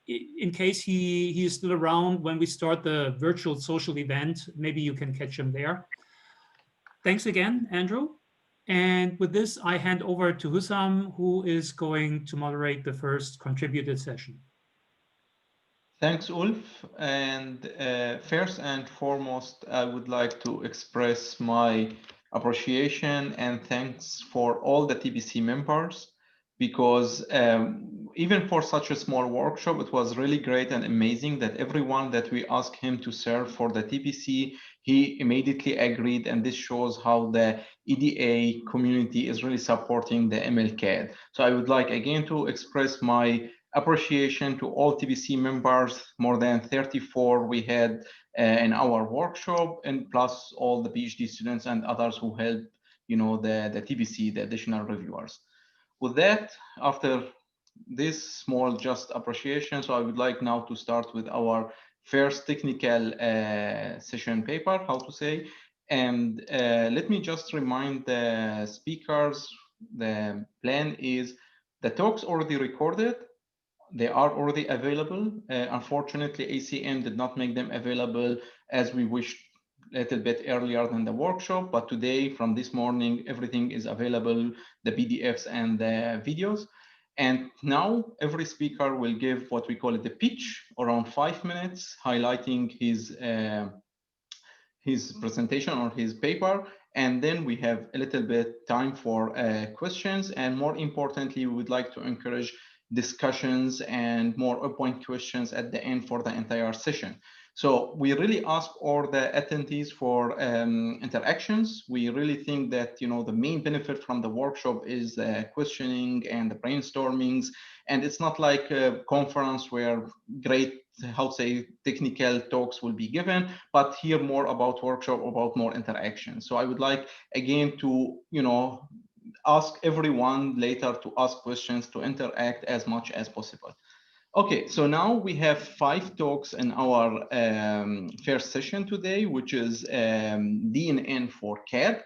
in case he is still around when we start the virtual social event, maybe you can catch him there. Thanks again, Andrew. And with this, I hand over to Hussam, who is going to moderate the first contributed session. Thanks, Ulf. And first and foremost, I would like to express my appreciation and thanks for all the TBC members, because even for such a small workshop, it was really great and amazing that everyone that we asked him to serve for the TBC, he immediately agreed. And this shows how the EDA community is really supporting the MLCAD. So I would like again to express my appreciation to all TBC members, more than 34 we had in our workshop, and plus all the PhD students and others who helped, the TBC, the additional reviewers. With that, after this small just appreciation, so I would like now to start with our first technical session paper, how to say. And let me just remind the speakers, the plan is the talks already recorded. They are already available. Unfortunately, ACM did not make them available as we wished a little bit earlier than the workshop, but today, from this morning, everything is available, the PDFs and the videos. And now every speaker will give what we call it the pitch, around 5 minutes, highlighting his presentation or his paper. And then we have a little bit time for questions. And more importantly, we would like to encourage discussions and more open questions at the end for the entire session. So we really ask all the attendees for interactions. We really think that the main benefit from the workshop is questioning and the brainstormings. And it's not like a conference where great, how to say, technical talks will be given, but here more about workshop, about more interaction. So I would like again to ask everyone later to ask questions, to interact as much as possible. Okay, so now we have 5 talks in our first session today, which is DNN for CAD.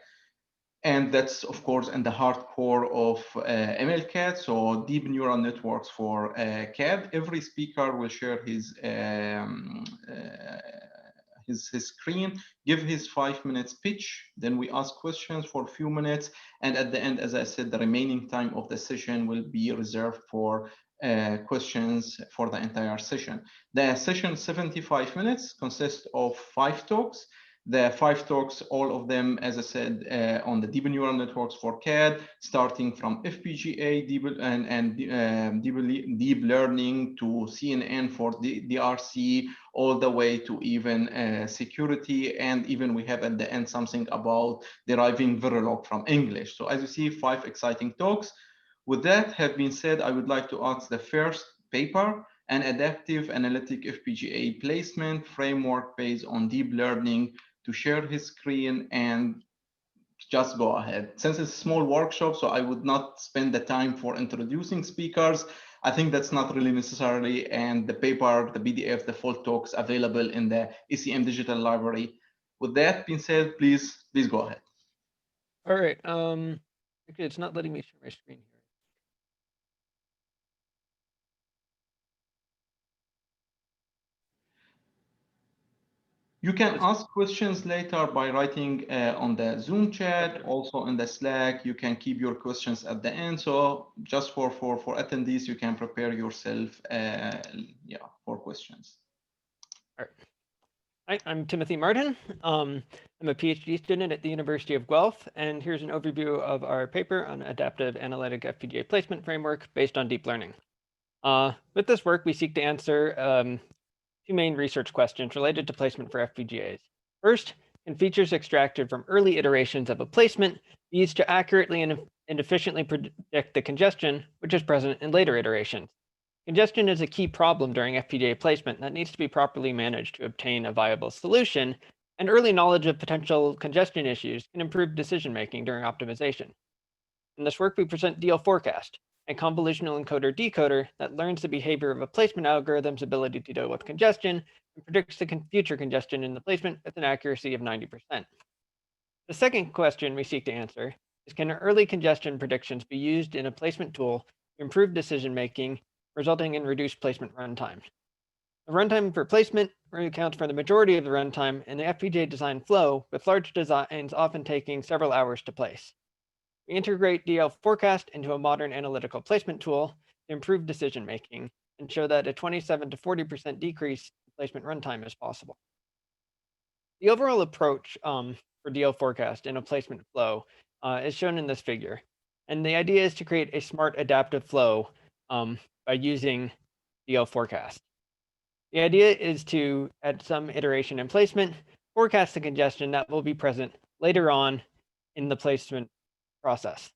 And that's, of course, in the hardcore of MLCAD, so deep neural networks for CAD. Every speaker will share his screen, give his 5 minutes pitch, then we ask questions for a few minutes, and at the end, as I said, the remaining time of the session will be reserved for questions for the entire session. The session, 75 minutes, consists of 5 talks. The 5 talks, all of them, as I said, on the deep neural networks for CAD, starting from FPGA deep learning to CNN for DRC, all the way to even security. And even we have at the end something about deriving Verilog from English. So as you see, 5 exciting talks. With that have been said, I would like to ask the first paper, an adaptive analytic FPGA placement framework based on deep learning, to share his screen and just go ahead. Since it's a small workshop, so I would not spend the time for introducing speakers. I think that's not really necessary. And the paper, the PDF, the full talks available in the ACM digital library. With that being said, please go ahead. All right. Okay, it's not letting me share my screen here. You can ask questions later by writing on the Zoom chat, also in the Slack. You can keep your questions at the end. So just for attendees, you can prepare yourself for questions. All right. Hi, I'm Timothy Martin. I'm a PhD student at the University of Guelph, and here's an overview of our paper on adaptive analytic FPGA placement framework based on deep learning. With this work, we seek to answer 2 main research questions related to placement for FPGAs. First, can features extracted from early iterations of a placement be used to accurately and efficiently predict the congestion which is present in later iterations? Congestion is a key problem during FPGA placement that needs to be properly managed to obtain a viable solution, and early knowledge of potential congestion issues can improve decision-making during optimization. In this work, we present DL Forecast, a convolutional encoder-decoder that learns the behavior of a placement algorithm's ability to deal with congestion and predicts the future congestion in the placement with an accuracy of 90%. The second question we seek to answer is, can early congestion predictions be used in a placement tool to improve decision-making resulting in reduced placement runtime. The runtime for placement accounts for the majority of the runtime in the FPGA design flow, with large designs often taking several hours to place. We integrate DL forecast into a modern analytical placement tool to improve decision making and show that a 27 to 40% decrease in placement runtime is possible. The overall approach for DL forecast in a placement flow is shown in this figure. And the idea is to create a smart adaptive flow by using DL forecast. The idea is to, at some iteration in placement, forecast the congestion that will be present later on in the placement process.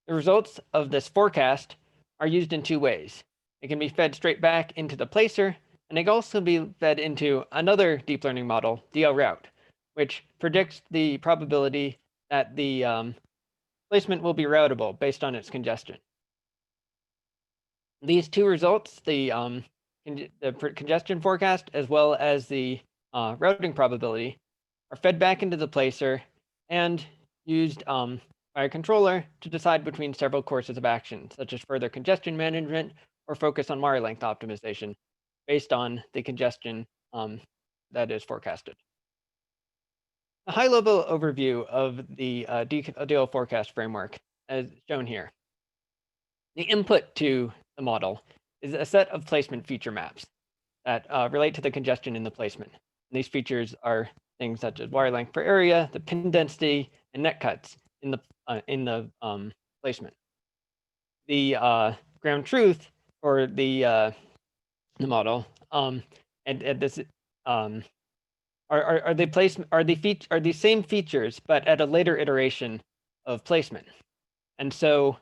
The results of this forecast are used in two ways. It can be fed straight back into the placer, and it can also be fed into another deep learning model, DL route, which predicts the probability that the placement will be routable based on its congestion. These two results, the congestion forecast as well as the routing probability, are fed back into the placer and used by a controller to decide between several courses of action, such as further congestion management or focus on wire length optimization based on the congestion that is forecasted. A high-level overview of the DL forecast framework, as shown here. The input to the model is a set of placement feature maps that relate to the congestion in the placement. And these features are things such as wire length per area, the pin density, and net cuts in the placement. The ground truth for the model and this are the same features but at a later iteration of placement. And so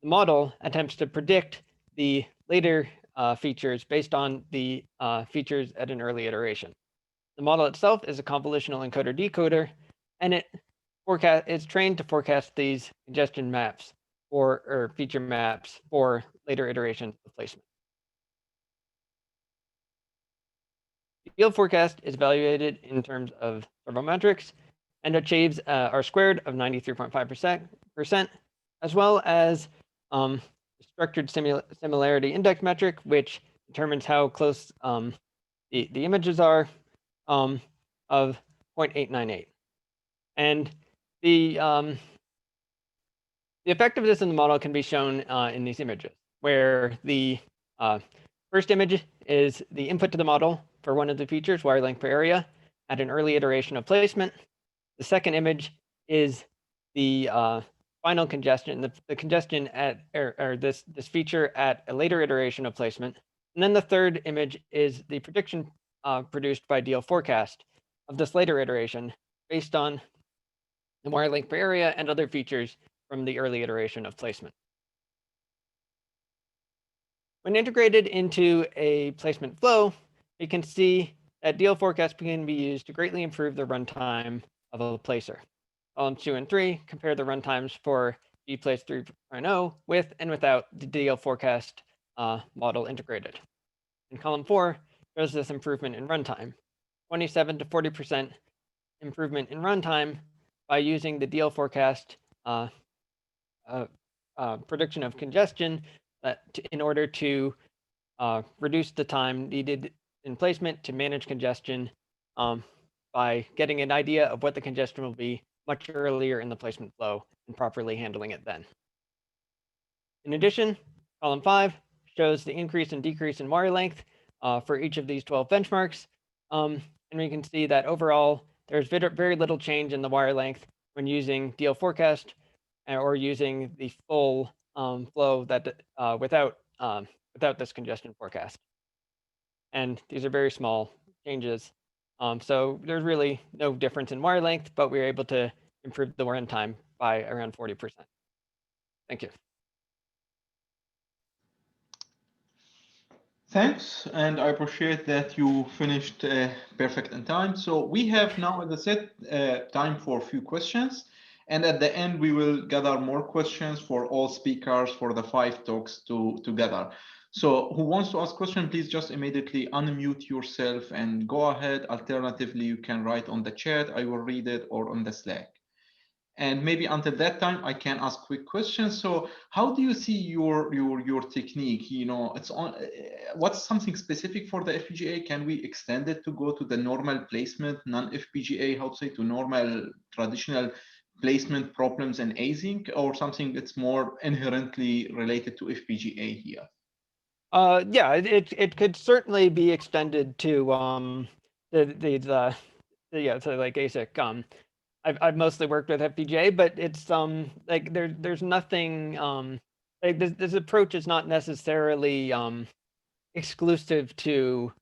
the model attempts to predict the later features based on the features at an early iteration. The model itself is a convolutional encoder decoder, and it's trained to forecast these congestion maps or feature maps for later iterations of placement. The DL forecast is evaluated in terms of several metrics and achieves R squared of 93.5%, as well as structured similarity index metric, which determines how close the images are of 0.898. And the effectiveness in the model can be shown in these images, where the first image is the input to the model for one of the features, wire length per area, at an early iteration of placement. The second image is the final congestion, the congestion at this feature at a later iteration of placement. And then the third image is the prediction produced by DL forecast of this later iteration based on the wire length per area and other features from the early iteration of placement. When integrated into a placement flow, you can see that DL forecast can be used to greatly improve the runtime of a placer. Columns 2 and 3 compare the runtimes for dplace 3.0 with and without the DL forecast model integrated. And column 4 shows this improvement in runtime, 27 to 40% improvement in runtime by using the DL forecast prediction of congestion in order to reduce the time needed in placement to manage congestion by getting an idea of what the congestion will be much earlier in the placement flow and properly handling it then. In addition, column 5 shows the increase and decrease in wire length for each of these 12 benchmarks. And we can see that overall, there's very little change in the wire length when using DL forecast or using the full flow that without this congestion forecast. And these are very small changes. So there's really no difference in wire length, but we were able to improve the runtime by around 40%. Thank you. Thanks, and I appreciate that you finished perfect in time. So we have now, as I said, time for a few questions. And at the end, we will gather more questions for all speakers for the 5 talks together. So who wants to ask question, please just immediately unmute yourself and go ahead. Alternatively, you can write on the chat. I will read it, or on the Slack. And maybe until that time, I can ask quick questions. So how do you see your technique? You know, it's on. What's something specific for the FPGA? Can we extend it to go to the normal placement, non-FPGA, how to say, to normal traditional placement problems and async, or something that's more inherently related to FPGA here? Yeah, it could certainly be extended to yeah, so like ASIC. I've mostly worked with FPGA, but it's like there's nothing like this approach is not necessarily exclusive to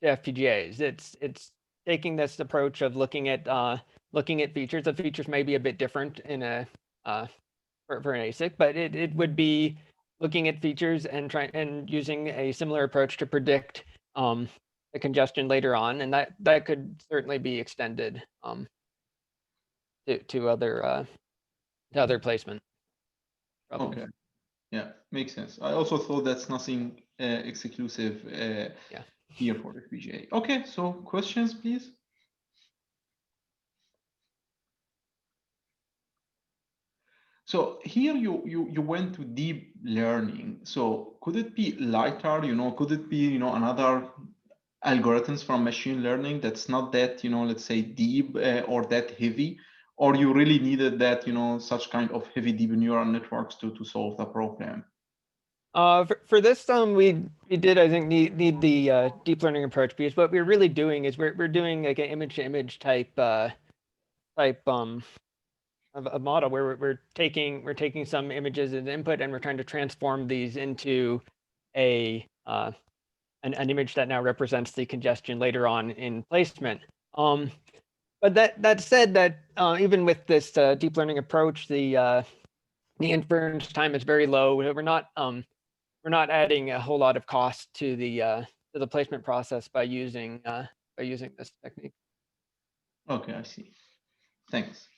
FPGAs. It's taking this approach of looking at features. The features may be a bit different in a for an ASIC, but it would be looking at features and using a similar approach to predict the congestion later on, and that could certainly be extended to other placement problems. Okay, yeah, makes sense. I also thought that's nothing exclusive Yeah. here for FPGA. Okay, so questions, please. So here you went to deep learning. So could it be lighter? You know, could it be, you know, another algorithms from machine learning that's not that, you know, let's say deep or that heavy, or you really needed that, you know, such kind of heavy deep neural networks to solve the problem? For this, we did, I think, need the deep learning approach, because what we're really doing is we're doing like an image to image type of a model where we're taking some images as input, and we're trying to transform these into an image that now represents the congestion later on in placement. But that said, that even with this deep learning approach, the inference time is very low. We're not adding a whole lot of cost to the placement process by using this technique. Okay, I see. Thanks.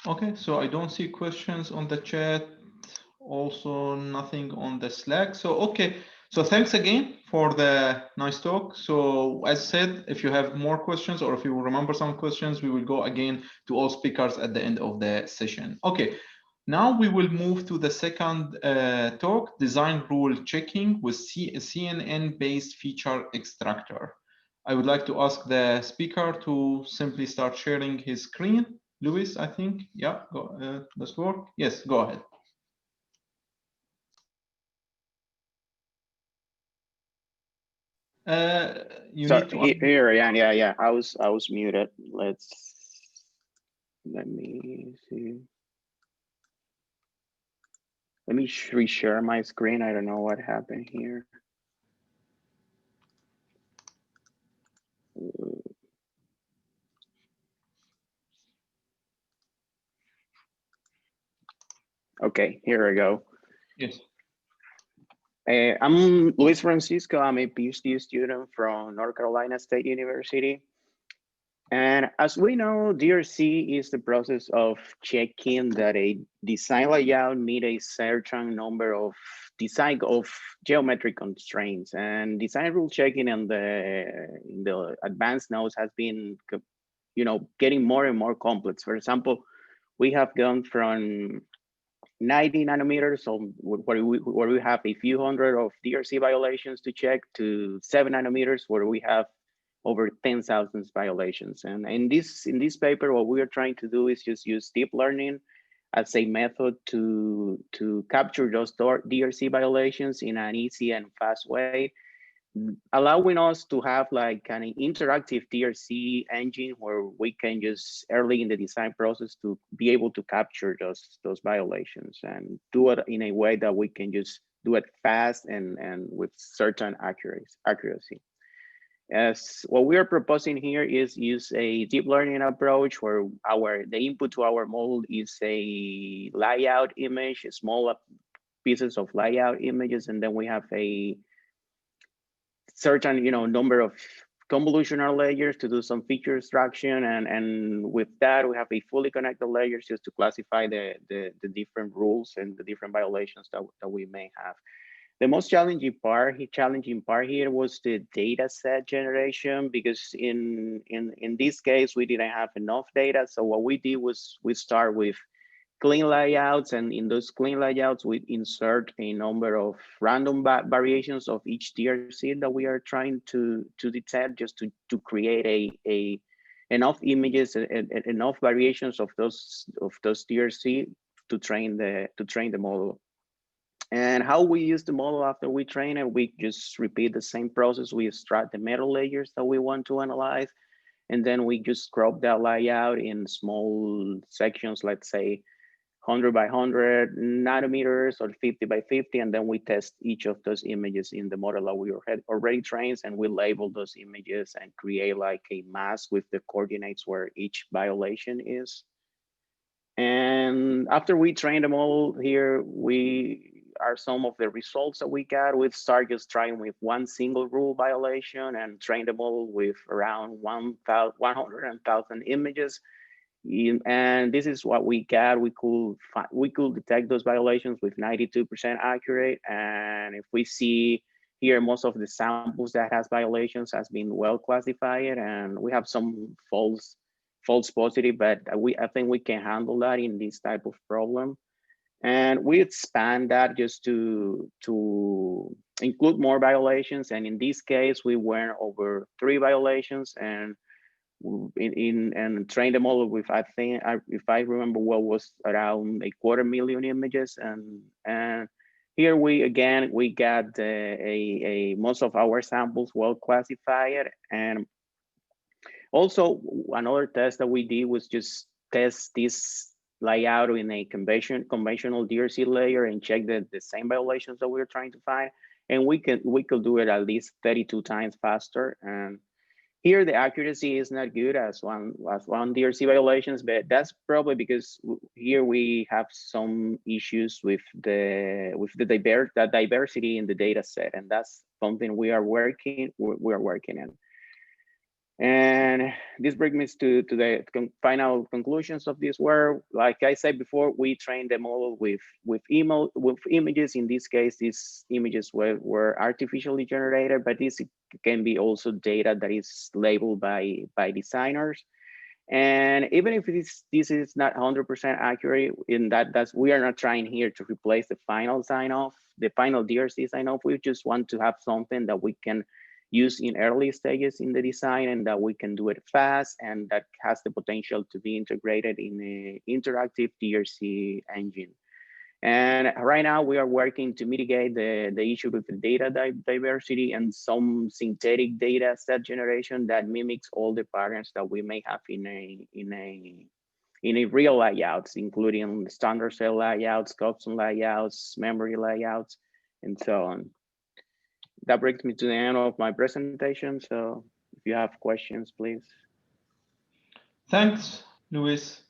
Okay, so I don't see questions on the chat. Also nothing on the Slack. So, okay. So thanks again for the nice talk. So as said, if you have more questions or if you remember some questions, we will go again to all speakers at the end of the session. Okay, now we will move to the second talk, design rule checking with CNN-based feature extractor. I would like to ask the speaker to simply start sharing his screen. Luis, I think, yeah, go, does work? Yes, go ahead. You So need to here I am. Yeah. I was muted. Let me see. Let me reshare my screen. I don't know what happened here. Okay, here I go. Yes. I'm Luis Francisco. I'm a PhD student from North Carolina State University. And as we know, DRC is the process of checking that a design layout meet a certain number of design of geometric constraints. And design rule checking in the advanced nodes has been, getting more and more complex. For example, we have gone from 90 nanometers, so where we have a few hundred of DRC violations to check, to 7 nanometers, where we have over 10,000 violations. And in this paper, what we are trying to do is just use deep learning as a method to capture those DRC violations in an easy and fast way, allowing us to have like an interactive DRC engine where we can just early in the design process to be able to capture those violations and do it in a way that we can just do it fast and with certain accuracy. As what we are proposing here is use a deep learning approach where the input to our model is a layout image, small pieces of layout images, and then we have a certain number of convolutional layers to do some feature extraction, and with that we have a fully connected layers just to classify the different rules and the different violations that we may have. The most challenging part here was the data set generation, because in this case, we didn't have enough data. So what we did was we start with clean layouts, and in those clean layouts, we insert a number of random variations of each DRC that we are trying to detect, just to create enough images, enough variations of those DRC to train the model. And how we use the model after we train it, we just repeat the same process. We extract the metal layers that we want to analyze, and then we just crop that layout in small sections, let's say 100 by 100 nanometers or 50 by 50, and then we test each of those images in the model that we already trained, and we label those images and create like a mask with the coordinates where each violation is. And after we train the model, here are some of the results that we got. We start just trying with one single rule violation and train the model with around 100,000 images. And this is what we got. We could detect those violations with 92% accurate. And if we see here, most of the samples that has violations has been well classified, and we have some false positive, but I think we can handle that in this type of problem. And we expand that just to include more violations. And in this case, we went over 3 violations and trained the model with, I think, if I remember well, was around 250,000 images. And here we got most of our samples well classified. And also another test that we did was just test this layout in a conventional DRC layer and check the same violations that we were trying to find. And we could do it at least 32 times faster. And here the accuracy is not good as one DRC violations, but that's probably because here we have some issues with the diversity in the data set, and that's something we are working in. And this brings me to the final conclusions of this work. Like I said before, we trained the model with images. In this case, these images were artificially generated, but this can be also data that is labeled by designers. And even if this is not 100% accurate, in that's we are not trying here to replace the final sign-off, the final DRC sign-off. We just want to have something that we can use in early stages in the design, and that we can do it fast, and that has the potential to be integrated in an interactive DRC engine. And right now we are working to mitigate the issue with the data diversity and some synthetic data set generation that mimics all the patterns that we may have in a real layouts, including standard cell layouts, custom layouts, memory layouts, and so on. That brings me to the end of my presentation. So if you have questions, please. Thanks, Luis.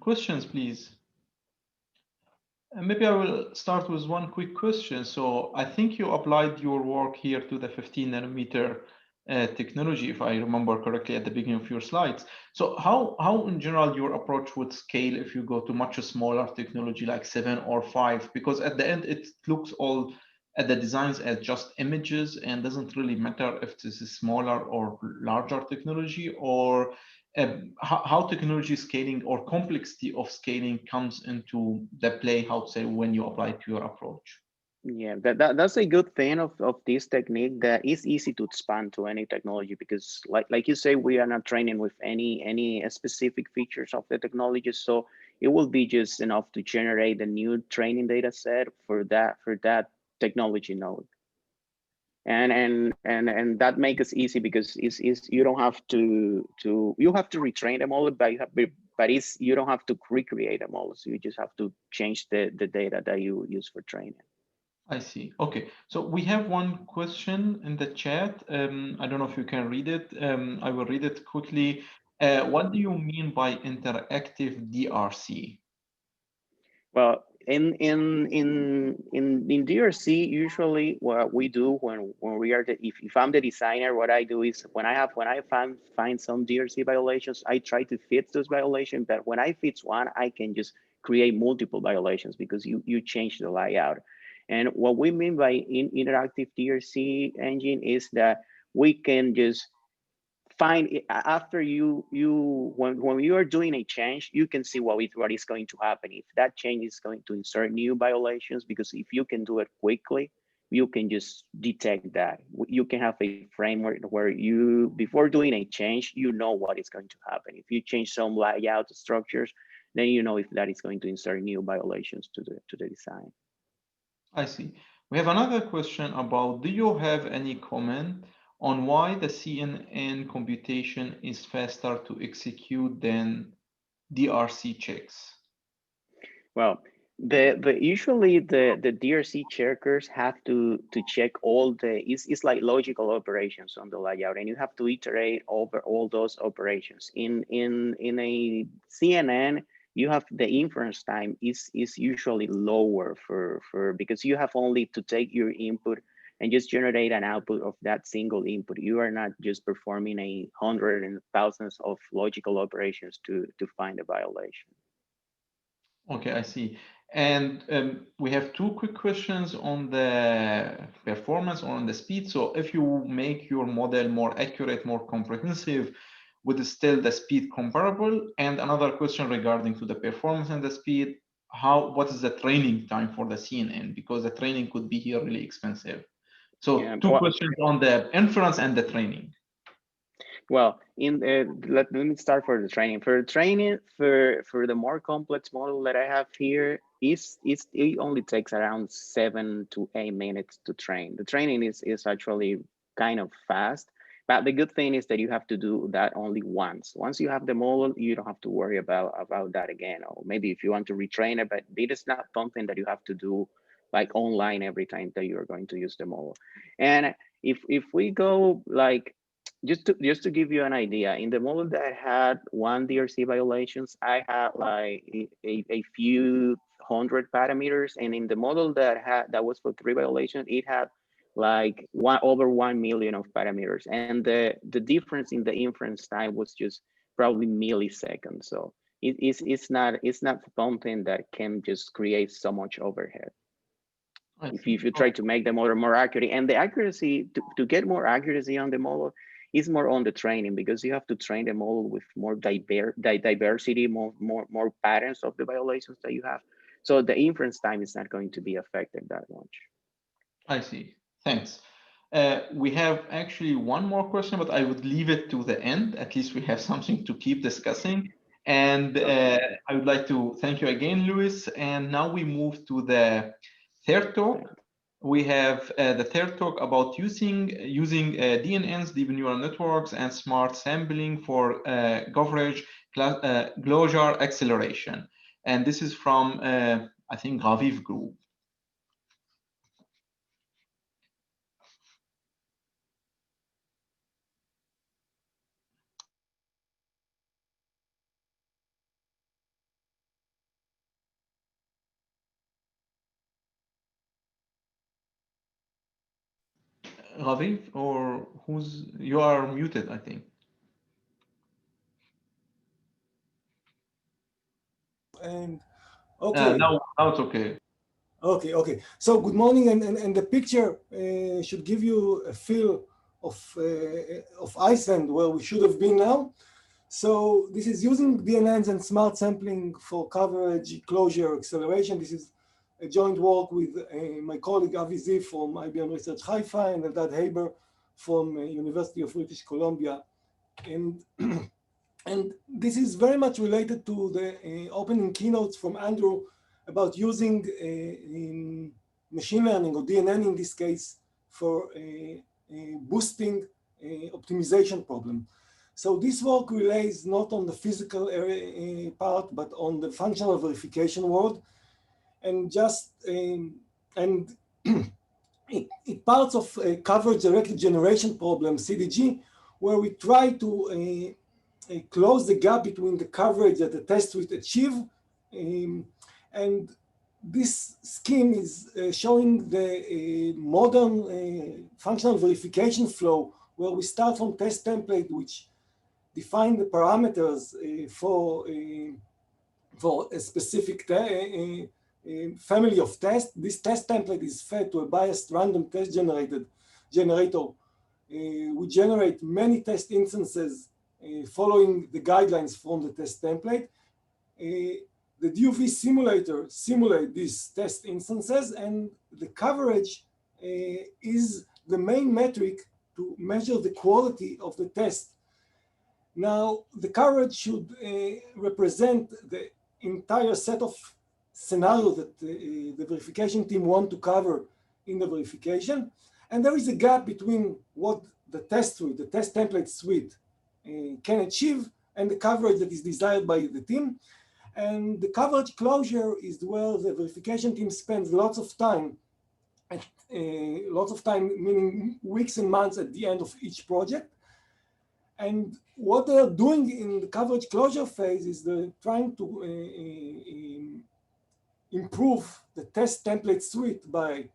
Questions, please. Maybe I will start with one quick question. So I think you applied your work here to the 15 nanometer technology, if I remember correctly at the beginning of your slides. So how in general your approach would scale if you go to much smaller technology like 7 or 5? Because at the end, it looks all at the designs as just images and doesn't really matter if this is smaller or larger technology, or how technology scaling or complexity of scaling comes into the play, how to say, when you apply to your approach. Yeah, that's a good thing of this technique, that it's easy to expand to any technology, because like you say, we are not training with any specific features of the technology. So it will be just enough to generate a new training data set for that technology node. And that makes it easy, because it's you don't have to you have to retrain the model, but you don't have to recreate the model. So you just have to change the data that you use for training. I see. Okay, so we have one question in the chat. I don't know if you can read it. I will read it quickly. What do you mean by interactive DRC? Well, in DRC, usually what we do when we are if I'm the designer, what I do is when I find some DRC violations, I try to fix those violations. But when I fix one, I can just create multiple violations, because you change the layout. And what we mean by interactive DRC engine is that we can just find it after when you are doing a change, you can see what is going to happen if that change is going to insert new violations, because if you can do it quickly, you can just detect that. You can have a framework where you, before doing a change, you know what is going to happen. If you change some layout structures, then you know if that is going to insert new violations to the design. I see. We have another question about, do you have any comment on why the CNN computation is faster to execute than DRC checks? Well, usually the DRC checkers have to check all it's like logical operations on the layout, and you have to iterate over all those operations. In a CNN, you have the inference time is usually lower for because you have only to take your input and just generate an output of that single input. You are not just performing hundreds and thousands of logical operations to find a violation. Okay, I see. And we have two quick questions on the performance or on the speed. So if you make your model more accurate, more comprehensive, would still the speed comparable? And another question regarding to the performance and the speed, what is the training time for the CNN? Because the training could be here really expensive. So Yeah, two questions on the inference and the training. Well, let me start for the training. For training, for the more complex model that I have here, it only takes around 7 to 8 minutes to train. The training is actually kind of fast, but the good thing is that you have to do that only once. Once you have the model, you don't have to worry about that again. Or maybe if you want to retrain it, but it is not something that you have to do like online every time that you're going to use the model. And if we go like, just to give you an idea, in the model that had 1 DRC violations, I had like a few hundred parameters, and in the model that was for 3 violations, it had like over 1 million of parameters, and the difference in the inference time was just probably milliseconds. So it's not something that can just create so much overhead. If you try to make the model more accurate, and the accuracy to get more accuracy on the model is more on the training, because you have to train the model with more diversity, more patterns of the violations that you have. So the inference time is not going to be affected that much. I see. Thanks. We have actually one more question, but I would leave it to the end. At least we have something to keep discussing. And I would like to thank you again, Luis. And now we move to the third talk. We have the third talk about using DNNs, deep neural networks, and smart sampling for coverage closure acceleration. And this is from, I think, Raviv group. Raviv, or you are muted, I think. And okay. Now it's okay. Okay. So good morning, and the picture should give you a feel of Iceland, where we should have been now. So this is using DNNs and smart sampling for coverage closure acceleration. This is a joint work with my colleague Avi Ziv from IBM Research Haifa and Eldad Haber from University of British Columbia. And and this is very much related to the opening keynotes from Andrew about using machine learning, or DNN in this case, for boosting optimization problem. So this work relays not on the physical part, but on the functional verification world, and just it parts of coverage directed generation problem, CDG, where we try to close the gap between the coverage that the test suite achieve. And this scheme is showing the modern functional verification flow, where we start from test template, which define the parameters for a specific family of tests. This test template is fed to a biased random test generator. We generate many test instances following the guidelines from the test template. The DUV simulator simulates these test instances, and the coverage is the main metric to measure the quality of the test. Now, the coverage should represent the entire set of scenarios that the verification team want to cover in the verification. And there is a gap between what the test suite, the test template suite can achieve and the coverage that is desired by the team. And the coverage closure is where the verification team spends lots of time, meaning weeks and months at the end of each project. And what they are doing in the coverage closure phase is they're trying to improve the test template suite by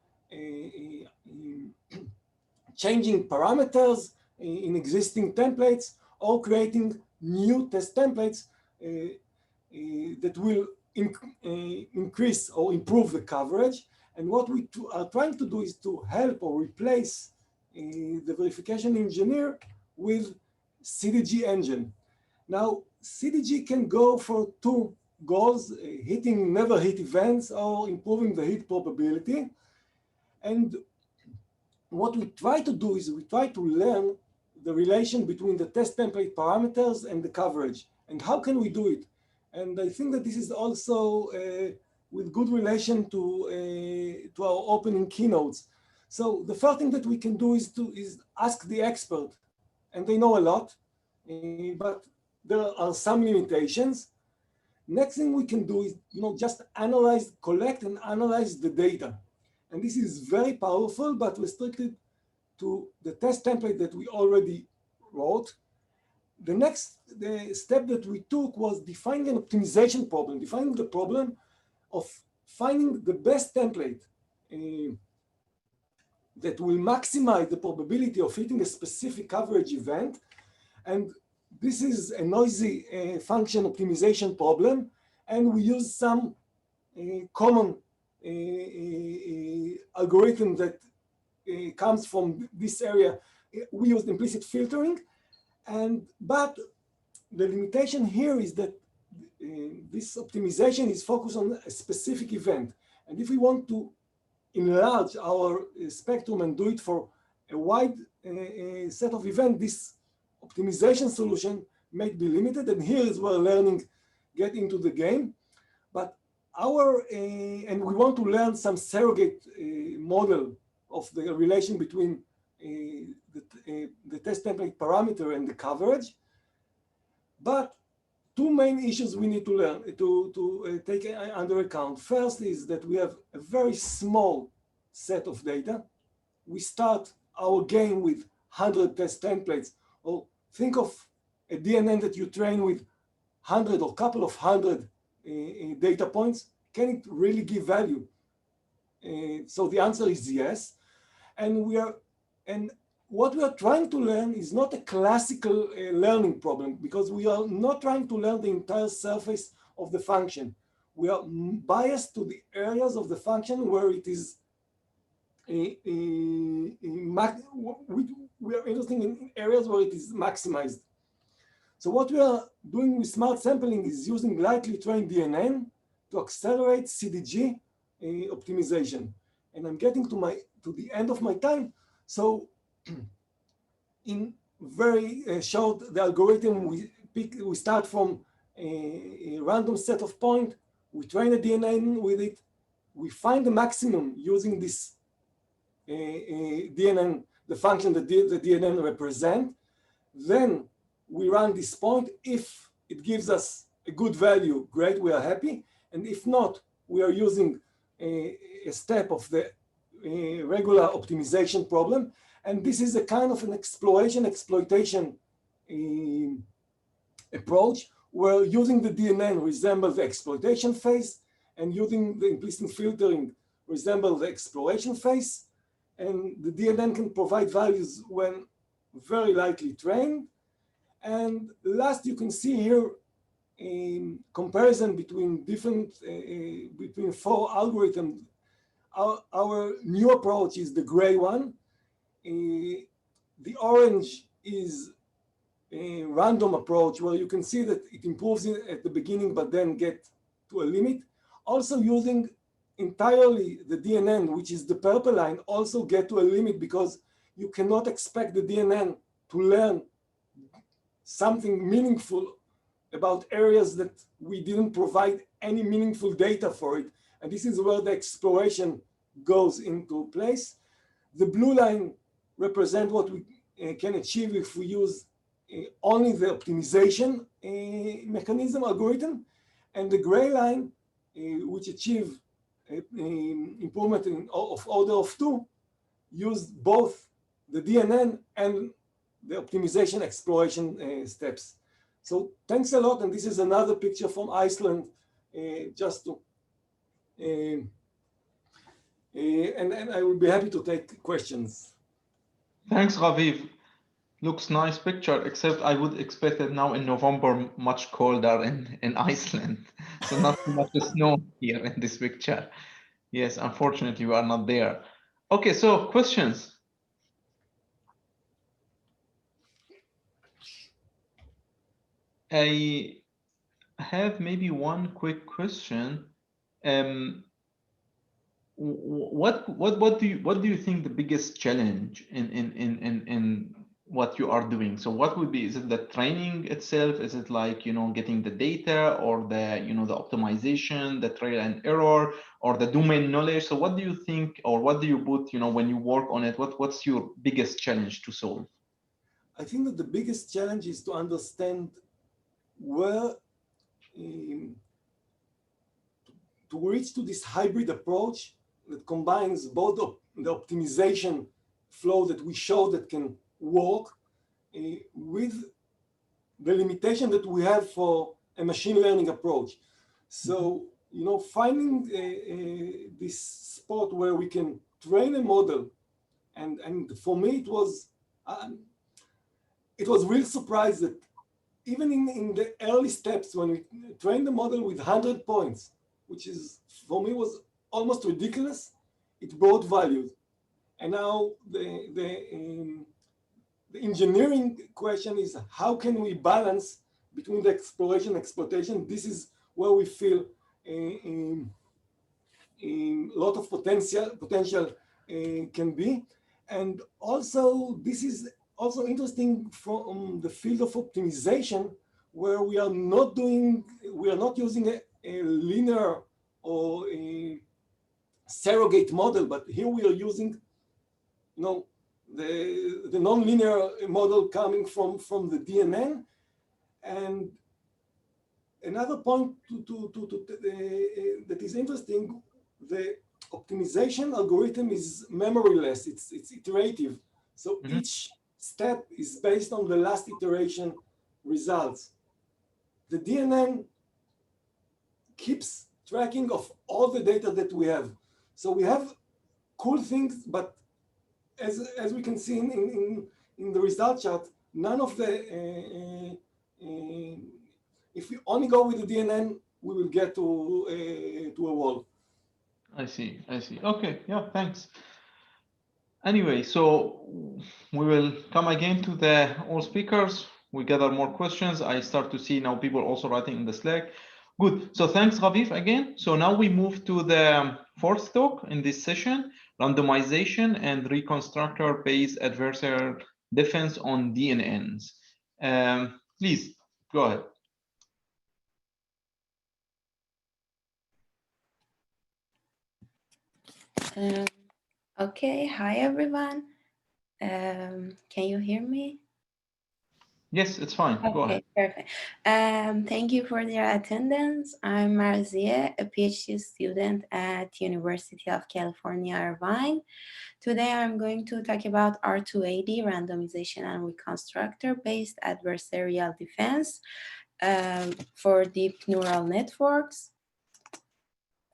changing parameters in existing templates or creating new test templates that will increase or improve the coverage. And what we are trying to do is to help or replace the verification engineer with CDG engine. Now, CDG can go for two goals, hitting never hit events or improving the hit probability. And what we try to do is we try to learn the relation between the test template parameters and the coverage. And how can we do it? And I think that this is also with good relation to our opening keynotes. So the first thing that we can do is ask the expert, and they know a lot, but there are some limitations. Next thing we can do is just collect and analyze the data. And this is very powerful, but restricted to the test template that we already wrote. The next step that we took was defining an optimization problem, defining the problem of finding the best template that will maximize the probability of hitting a specific coverage event. And this is a noisy function optimization problem. And we use some common algorithm that comes from this area. We use implicit filtering. But the limitation here is that this optimization is focused on a specific event. And if we want to enlarge our spectrum and do it for a wide set of events, this optimization solution may be limited. And here is where learning get into the game. But and we want to learn some surrogate model of the relation between the test template parameter and the coverage. But two main issues we need to learn, to take under account. First is that we have a very small set of data. We start our game with 100 test templates, or think of a DNN that you train with 100 or couple of 100 data points. Can it really give value? So the answer is yes. And what we are trying to learn is not a classical learning problem, because we are not trying to learn the entire surface of the function. We are biased to the areas of the function where it is, we are interested in areas where it is maximized. So what we are doing with smart sampling is using lightly trained DNN to accelerate CDG optimization. And I'm getting to the end of my time. So in very short, the algorithm, we start from a random set of points, we train a DNN with it, we find the maximum using this DNN, the function that the DNN represent. Then we run this point. If it gives us a good value, great, we are happy. And if not, we are using a step of the regular optimization problem. And this is a kind of an exploitation approach, where using the DNN resembles the exploitation phase, and using the implicit filtering resembles the exploration phase. And the DNN can provide values when very lightly trained. And last, you can see here comparison between between 4 algorithms. Our new approach is the gray one. The orange is a random approach where you can see that it improves at the beginning, but then get to a limit. Also using entirely the DNN, which is the purple line, also get to a limit because you cannot expect the DNN to learn something meaningful about areas that we didn't provide any meaningful data for it. And this is where the exploration goes into place. The blue line represents what we can achieve if we use only the optimization mechanism algorithm, and the gray line, which achieve improvement of order of 2, use both the DNN and the optimization exploration steps. So thanks a lot, and this is another picture from Iceland, just to, and I will be happy to take questions. Thanks, Raviv. Looks nice picture, except I would expect it now in November, much colder in Iceland. So not too much snow here in this picture. Yes, unfortunately, we are not there. Okay, so questions. I have maybe one quick question. What do you think the biggest challenge in what you are doing? So what would be, is it the training itself? Is it like, getting the data, or the, the optimization, the trial and error, or the domain knowledge? So what do you think, or what do you put, when you work on it, what's your biggest challenge to solve? I think that the biggest challenge is to understand where to reach to this hybrid approach that combines both the optimization flow that we show that can work with the limitation that we have for a machine learning approach. So, finding this spot where we can train a model, and for me it was real surprise that even in the early steps, when we trained the model with 100 points, which is, for me, was almost ridiculous, it brought values. And now the engineering question is, how can we balance between the exploration and exploitation? This is where we feel a lot of potential can be. And also, this is also interesting from the field of optimization, where we are not using a linear or a surrogate model, but here we are using, the nonlinear model coming from the DNN. And another point that is interesting, the optimization algorithm is memoryless. It's iterative. So each step is based on the last iteration results. The DNN keeps tracking of all the data that we have. So we have cool things, but as we can see in the result chart, none of the, if we only go with the DNN, we will get to a wall. I see. Okay, yeah, thanks. Anyway, so we will come again to all speakers. We gather more questions. I start to see now people also writing in the Slack. Good. So thanks, Raviv, again. So now we move to the fourth talk in this session, randomization and reconstructor-based adversarial defense on DNNs. Please, go ahead. Okay, hi everyone. Can you hear me? Yes, it's fine. Okay, go ahead. Perfect. Thank you for your attendance. I'm Marzieh, a PhD student at University of California, Irvine. Today I'm going to talk about R280, randomization and reconstructor-based adversarial defense for deep neural networks.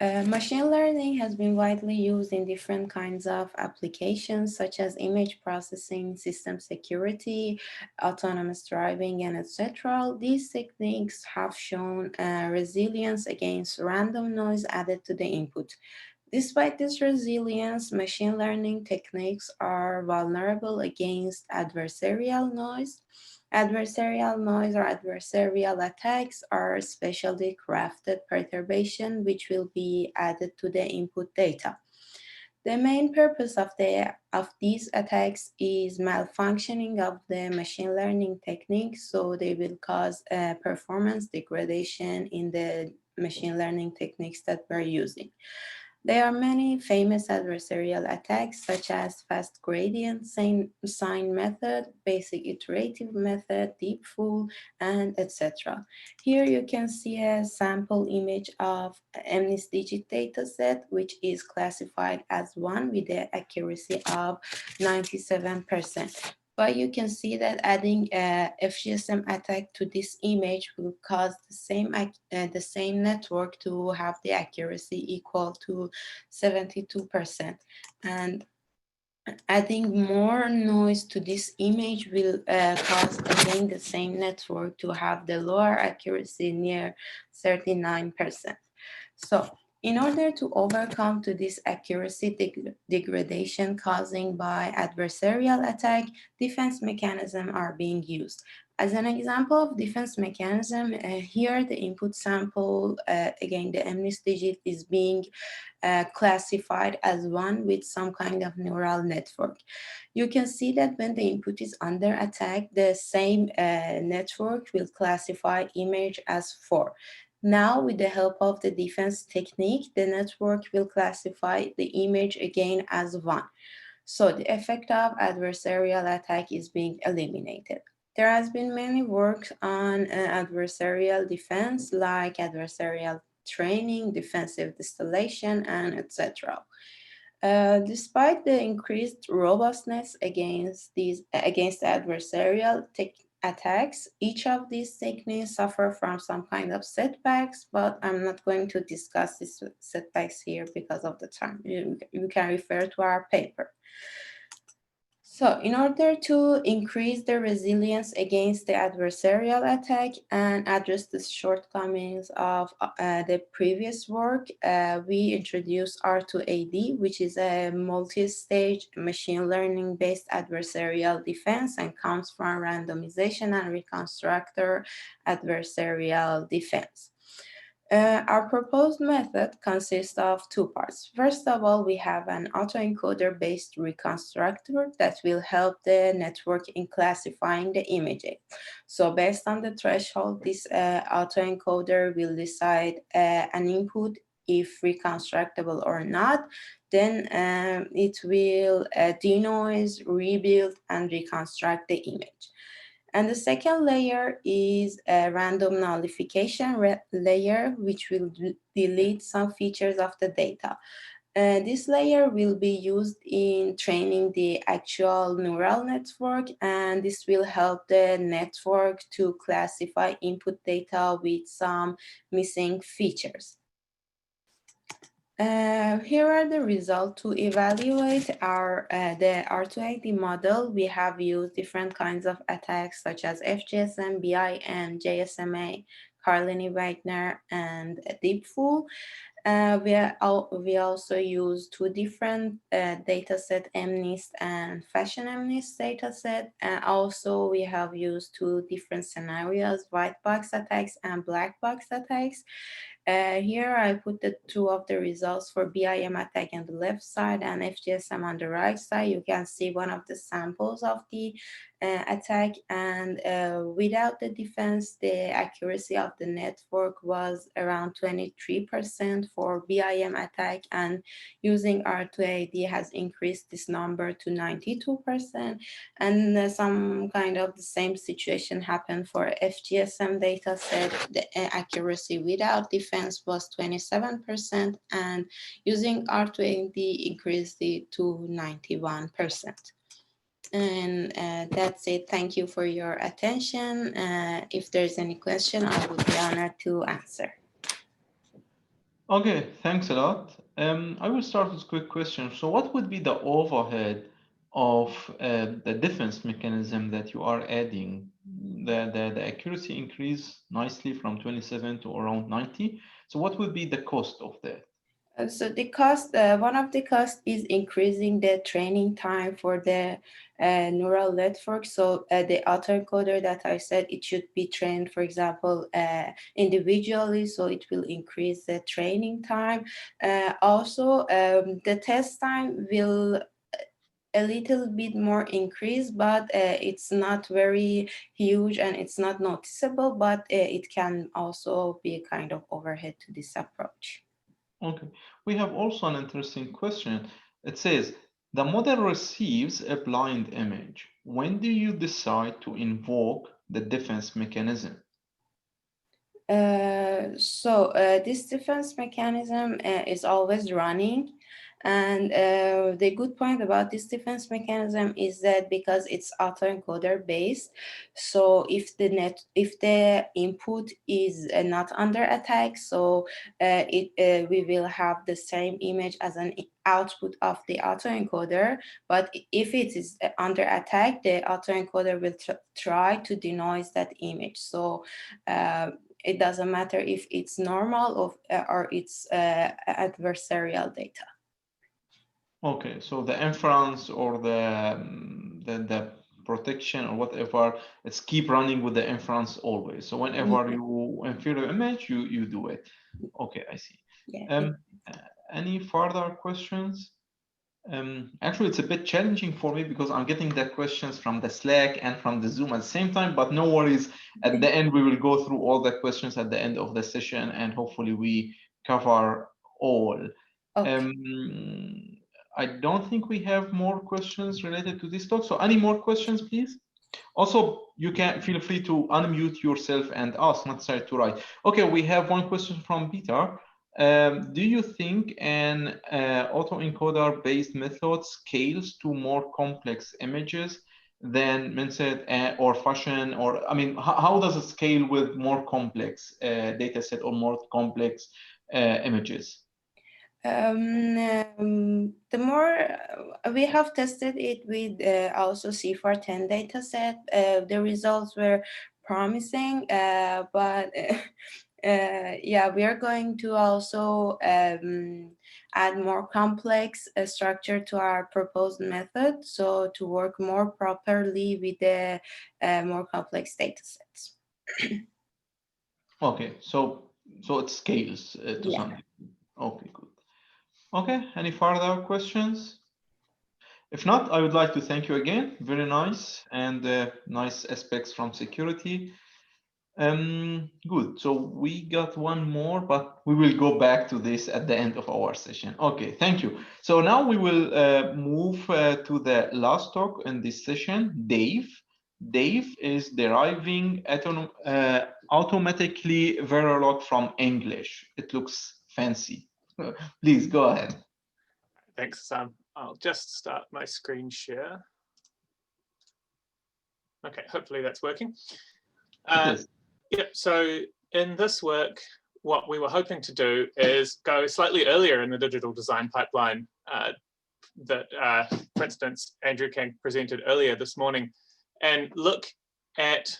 Machine learning has been widely used in different kinds of applications, such as image processing, system security, autonomous driving, and etc. These techniques have shown resilience against random noise added to the input. Despite this resilience, machine learning techniques are vulnerable against adversarial noise. Adversarial noise or adversarial attacks are specially crafted perturbation which will be added to the input data. The main purpose of these attacks is malfunctioning of the machine learning techniques, so they will cause performance degradation in the machine learning techniques that we're using. There are many famous adversarial attacks such as fast gradient sign method, basic iterative method, deep fool, and etc. Here you can see a sample image of MNIST digit dataset, which is classified as 1 with the accuracy of 97%. But you can see that adding a FGSM attack to this image will cause the same network to have the accuracy equal to 72%. And adding more noise to this image will cause again the same network to have the lower accuracy near 39%. So in order to overcome to this accuracy degradation causing by adversarial attack, defense mechanisms are being used. As an example of defense mechanism, here the input sample, again the MNIST digit is being classified as 1 with some kind of neural network. You can see that when the input is under attack, the same network will classify image as 4. Now, with the help of the defense technique, the network will classify the image again as 1. So the effect of adversarial attack is being eliminated. There has been many work on adversarial defense, like adversarial training, defensive distillation, and etc. Despite the increased robustness against adversarial attacks, each of these techniques suffer from some kind of setbacks, but I'm not going to discuss these setbacks here because of the time. You can refer to our paper. So in order to increase the resilience against the adversarial attack and address the shortcomings of the previous work, we introduced R2AD, which is a multi-stage machine learning-based adversarial defense and comes from randomization and reconstructor adversarial defense. Our proposed method consists of 2 parts. First of all, we have an autoencoder-based reconstructor that will help the network in classifying the images. So based on the threshold, this autoencoder will decide an input if reconstructible or not. Then it will denoise, rebuild, and reconstruct the image. And the second layer is a random nullification layer, which will delete some features of the data. This layer will be used in training the actual neural network, and this will help the network to classify input data with some missing features. Here are the results. To evaluate the R2AD model. We have used different kinds of attacks such as FGSM, BIM, JSMA, Carlini-Wagner, and Deepfool. We also use 2 different dataset, MNIST and Fashion MNIST dataset. Also, we have used 2 different scenarios, white box attacks and black box attacks. Here I put the 2 of the results for BIM attack on the left side and FGSM on the right side. You can see one of the samples of the attack, and without the defense, the accuracy of the network was around 23% for BIM attack, and using R2AD has increased this number to 92%, and some kind of the same situation happened for FGSM data set. The accuracy without defense was 27%, and using R2AD increased it to 91%. And that's it. Thank you for your attention. If there's any question, I would be honored to answer. Okay, thanks a lot. I will start with a quick question. So what would be the overhead of the defense mechanism that you are adding? The accuracy increased nicely from 27 to around 90. So what would be the cost of that? So the cost, one of the costs is increasing the training time for the neural network. So the autoencoder that I said, it should be trained, for example, individually. So it will increase the training time. Also, the test time will a little bit more increase, but it's not very huge and it's not noticeable, but it can also be a kind of overhead to this approach. Okay, we have also an interesting question. It says, the model receives a blind image. When do you decide to invoke the defense mechanism? This defense mechanism is always running. And the good point about this defense mechanism is that because it's autoencoder based, so if the input is not under attack, so we will have the same image as an output of the autoencoder. But if it is under attack, the autoencoder will try to denoise that image. So it doesn't matter if it's normal or it's adversarial data. Okay, so the inference or the protection or whatever, it's keep running with the inference always. So whenever you infer the image, you do it. Okay, I see. Yeah. Any further questions? Actually, it's a bit challenging for me because I'm getting the questions from the Slack and from the Zoom at the same time, but no worries. At the end, we will go through all the questions at the end of the session and hopefully we cover all. Okay. I don't think we have more questions related to this talk. So any more questions, please? Also, you can feel free to unmute yourself and ask, not necessarily to write. Okay, we have one question from Peter. Do you think an autoencoder-based method scales to more complex images than MLCAD or fashion? Or I mean, how does it scale with more complex data set or more complex images? The more we have tested it with also C410 dataset, the results were promising, but yeah, we are going to also add more complex structure to our proposed method, so to work more properly with the more complex datasets. Okay, so it scales to Yeah. something. Okay, good. Okay, any further questions? If not, I would like to thank you again. Very nice and nice aspects from security. Good. So we got one more, but we will go back to this at the end of our session. Okay, thank you. So now we will move to the last talk in this session, Dave. Dave is deriving automatically Verilog from English. It looks fancy. Please go ahead. Thanks, Sam. I'll just start my screen share. Okay, hopefully that's working. Yeah, so in this work, what we were hoping to do is go slightly earlier in the digital design pipeline that, for instance, Andrew King presented earlier this morning, and look at,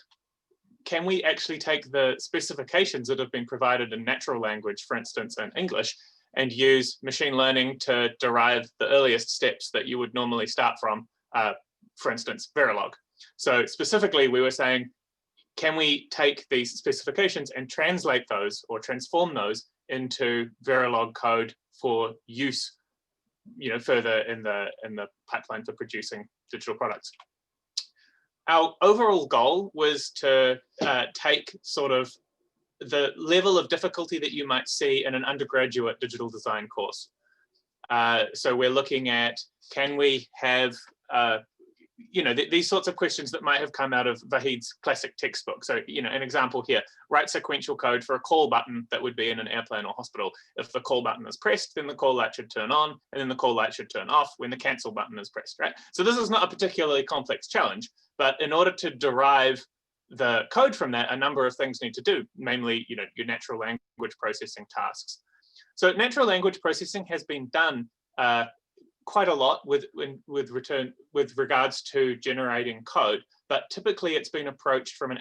can we actually take the specifications that have been provided in natural language, for instance, in English, and use machine learning to derive the earliest steps that you would normally start from, for instance, Verilog. So specifically, we were saying, can we take these specifications and translate those or transform those into Verilog code for use, further in the pipeline for producing digital products? Our overall goal was to take sort of the level of difficulty that you might see in an undergraduate digital design course. So we're looking at, can we have, these sorts of questions that might have come out of Vahid's classic textbook. So, an example here, write sequential code for a call button that would be in an airplane or hospital. If the call button is pressed, then the call light should turn on, and then the call light should turn off when the cancel button is pressed, right? So this is not a particularly complex challenge, but in order to derive the code from that, a number of things need to do, mainly, your natural language processing tasks. So natural language processing has been done quite a lot with regards to generating code, but typically it's been approached from an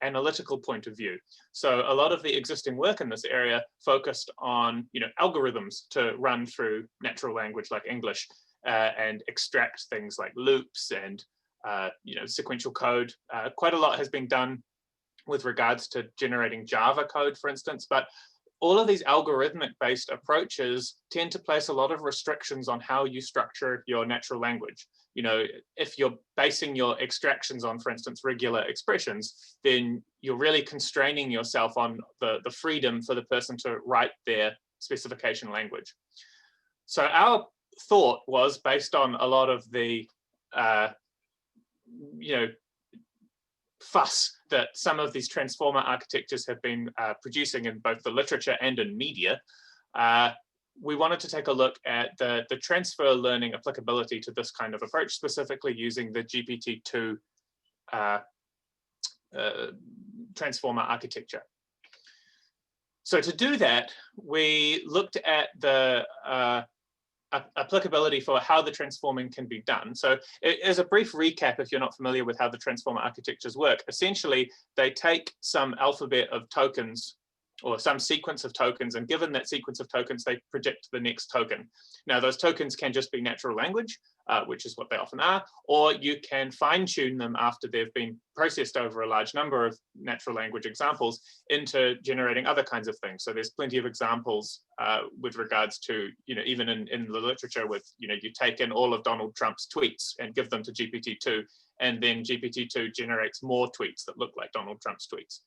analytical point of view. So a lot of the existing work in this area focused on algorithms to run through natural language like English and extract things like loops and sequential code. Quite a lot has been done with regards to generating Java code, for instance, but all of these algorithmic-based approaches tend to place a lot of restrictions on how you structure your natural language. If you're basing your extractions on, for instance, regular expressions, then you're really constraining yourself on the freedom for the person to write their specification language. So our thought was based on a lot of the, fuss that some of these transformer architectures have been producing in both the literature and in media. We wanted to take a look at the transfer learning applicability to this kind of approach, specifically using the GPT-2 transformer architecture. So to do that, we looked at the applicability for how the transforming can be done. So as a brief recap, if you're not familiar with how the transformer architectures work, essentially they take some alphabet of tokens or some sequence of tokens, and given that sequence of tokens, they predict the next token. Now, those tokens can just be natural language, which is what they often are, or you can fine-tune them after they've been processed over a large number of natural language examples into generating other kinds of things. So there's plenty of examples with regards to, even in the literature with, you take in all of Donald Trump's tweets and give them to GPT-2, and then GPT-2 generates more tweets that look like Donald Trump's tweets,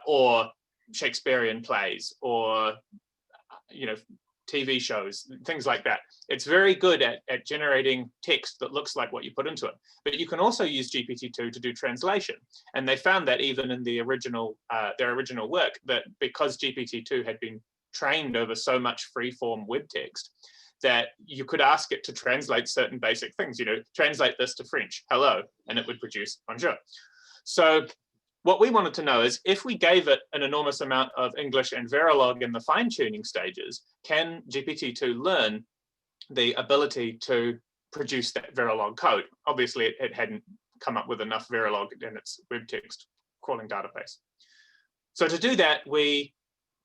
or Shakespearean plays, or TV shows, things like that. It's very good at generating text that looks like what you put into it. But you can also use GPT-2 to do translation. And they found that even in the original, their original work, that because GPT-2 had been trained over so much free-form web text, that you could ask it to translate certain basic things, translate this to French, hello, and it would produce bonjour. So what we wanted to know is if we gave it an enormous amount of English and Verilog in the fine-tuning stages, can GPT-2 learn the ability to produce that Verilog code? Obviously, it hadn't come up with enough Verilog in its web text crawling database. So to do that, we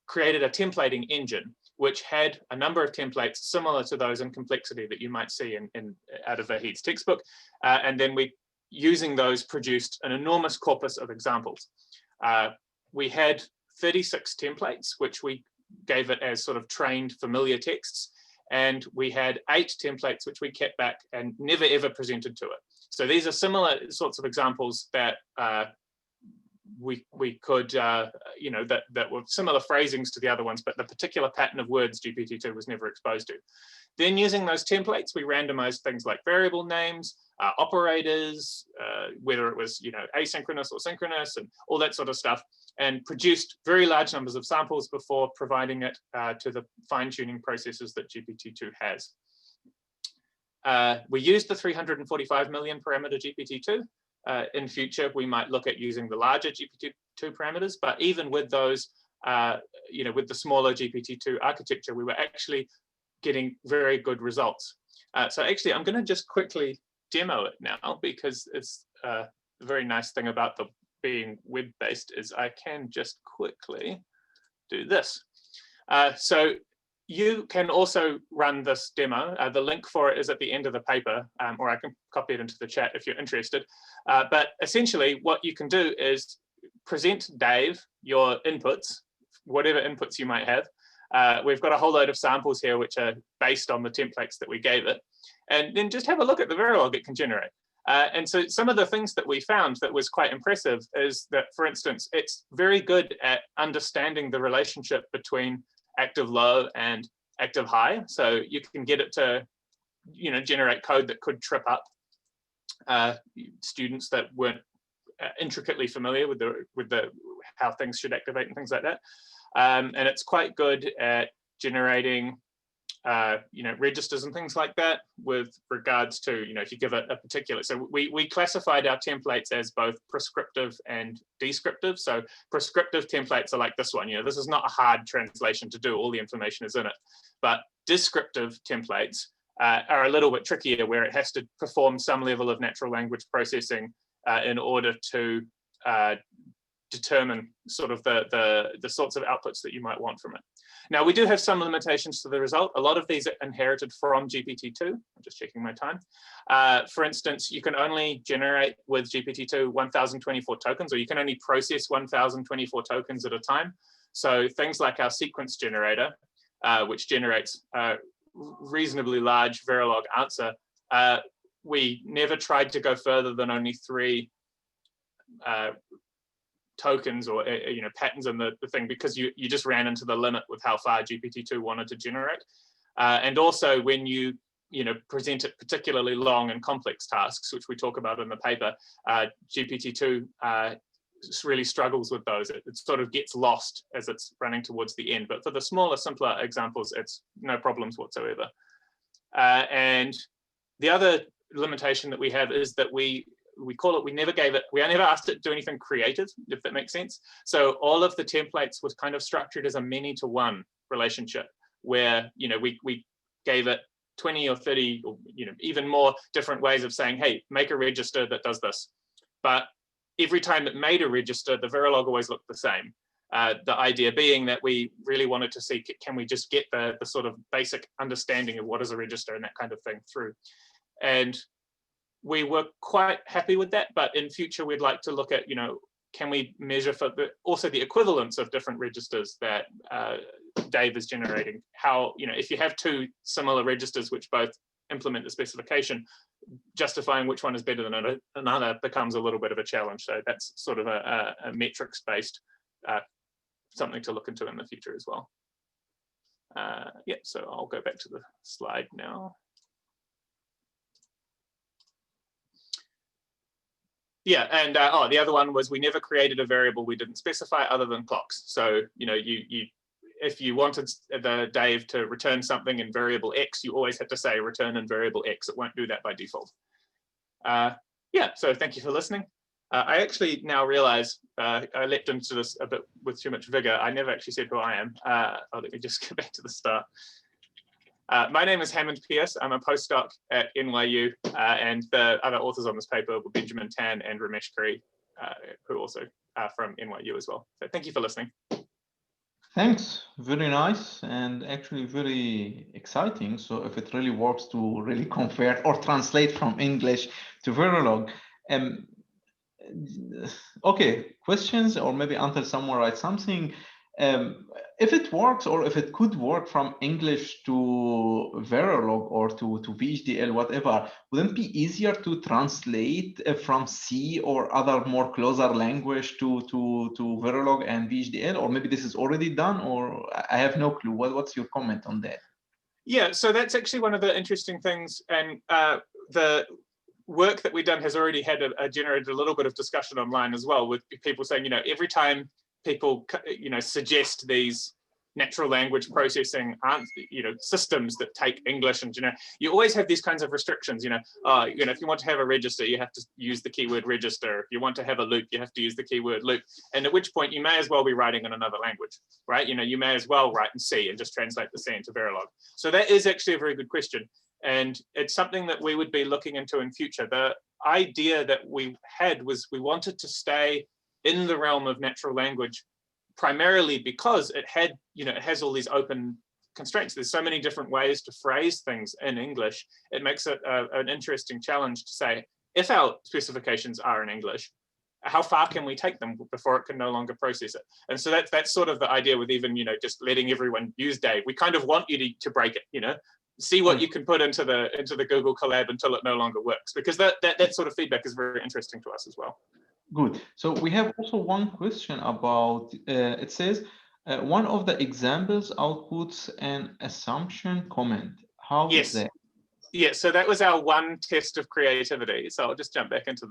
created a templating engine, which had a number of templates similar to those in complexity that you might see out of Vahid's textbook. And then we, using those, produced an enormous corpus of examples. We had 36 templates, which we gave it as sort of trained familiar texts. And we had 8 templates, which we kept back and never ever presented to it. So these are similar sorts of examples that we could, that were similar phrasings to the other ones, but the particular pattern of words GPT-2 was never exposed to. Then using those templates, we randomized things like variable names, operators, whether it was asynchronous or synchronous, and all that sort of stuff, and produced very large numbers of samples before providing it to the fine-tuning processes that GPT-2 has. We used the 345 million parameter GPT-2. In future, we might look at using the larger GPT-2 parameters, but even with those, with the smaller GPT-2 architecture, we were actually getting very good results. So actually, I'm going to just quickly demo it now, because it's a very nice thing about the being web-based is I can just quickly do this. So you can also run this demo. The link for it is at the end of the paper, or I can copy it into the chat if you're interested. But essentially what you can do is present Dave your inputs, whatever inputs you might have. We've got a whole load of samples here which are based on the templates that we gave it. And then just have a look at the Verilog it can generate. And so some of the things that we found that was quite impressive is that, for instance, it's very good at understanding the relationship between active low and active high. So you can get it to, generate code that could trip up students that weren't intricately familiar with how things should activate and things like that. And it's quite good at generating registers and things like that with regards to, if you give it a particular, so we classified our templates as both prescriptive and descriptive. So prescriptive templates are like this one, this is not a hard translation to do, all the information is in it. But descriptive templates are a little bit trickier, where it has to perform some level of natural language processing in order to determine sort of the sorts of outputs that you might want from it. Now, we do have some limitations to the result. A lot of these are inherited from GPT-2. I'm just checking my time. For instance, you can only generate with GPT-2 1024 tokens, or you can only process 1024 tokens at a time. So things like our sequence generator, which generates a reasonably large Verilog answer, we never tried to go further than only 3 tokens or patterns in the thing, because you just ran into the limit with how far GPT-2 wanted to generate. And also when you present it particularly long and complex tasks, which we talk about in the paper, GPT-2 really struggles with those. It sort of gets lost as it's running towards the end. But for the smaller, simpler examples, it's no problems whatsoever. And the other limitation that we have is that we never asked it to do anything creative, if that makes sense. So all of the templates was kind of structured as a many-to-one relationship, where we gave it 20 or 30 or even more different ways of saying, hey, make a register that does this. But every time it made a register, the Verilog always looked the same. The idea being that we really wanted to see, can we just get the sort of basic understanding of what is a register and that kind of thing through. And we were quite happy with that, but in future we'd like to look at, can we measure for also the equivalence of different registers that Dave is generating? How, if you have 2 similar registers which both implement the specification, justifying which one is better than another becomes a little bit of a challenge. So that's sort of a metrics-based something to look into in the future as well. Yeah, so I'll go back to the slide now. Yeah, and the other one was we never created a variable we didn't specify other than clocks. So, if you wanted the Dave to return something in variable X, you always had to say return in variable X. It won't do that by default. Yeah, so thank you for listening. I actually now realize I leapt into this a bit with too much vigor. I never actually said who I am. Let me just go back to the start. My name is Hammond Pierce. I'm a postdoc at NYU, and the other authors on this paper were Benjamin Tan and Ramesh Kari, who also are from NYU as well. So thank you for listening. Thanks, very nice and actually very exciting. So if it really works to really convert or translate from English to Verilog, okay, questions, or maybe until someone writes something. If it works, or if it could work from English to Verilog or to VHDL, whatever, wouldn't it be easier to translate from C or other more closer language to Verilog and VHDL? Or maybe this is already done, or I have no clue. What's your comment on that? Yeah, so that's actually one of the interesting things. And the work that we've done has already had generated a little bit of discussion online as well, with people saying, every time people, suggest these natural language processing systems that take English, and you always have these kinds of restrictions. If you want to have a register, you have to use the keyword register. If you want to have a loop, you have to use the keyword loop. And at which point you may as well be writing in another language, right? You may as well write in C and just translate the C into Verilog. So that is actually a very good question, and it's something that we would be looking into in future. The idea that we had was we wanted to stay in the realm of natural language, primarily because it had, it has all these open constraints. There's so many different ways to phrase things in English. It makes it an interesting challenge to say, if our specifications are in English, how far can we take them before it can no longer process it? And so that's sort of the idea with even, just letting everyone use Dave. We kind of want you to break it, see what you can put into the Google Colab until it no longer works, because that sort of feedback is very interesting to us as well. Good. So we have also one question about, it says, one of the examples outputs an assumption comment. How is that? Yeah, so that was our one test of creativity. So I'll just jump back into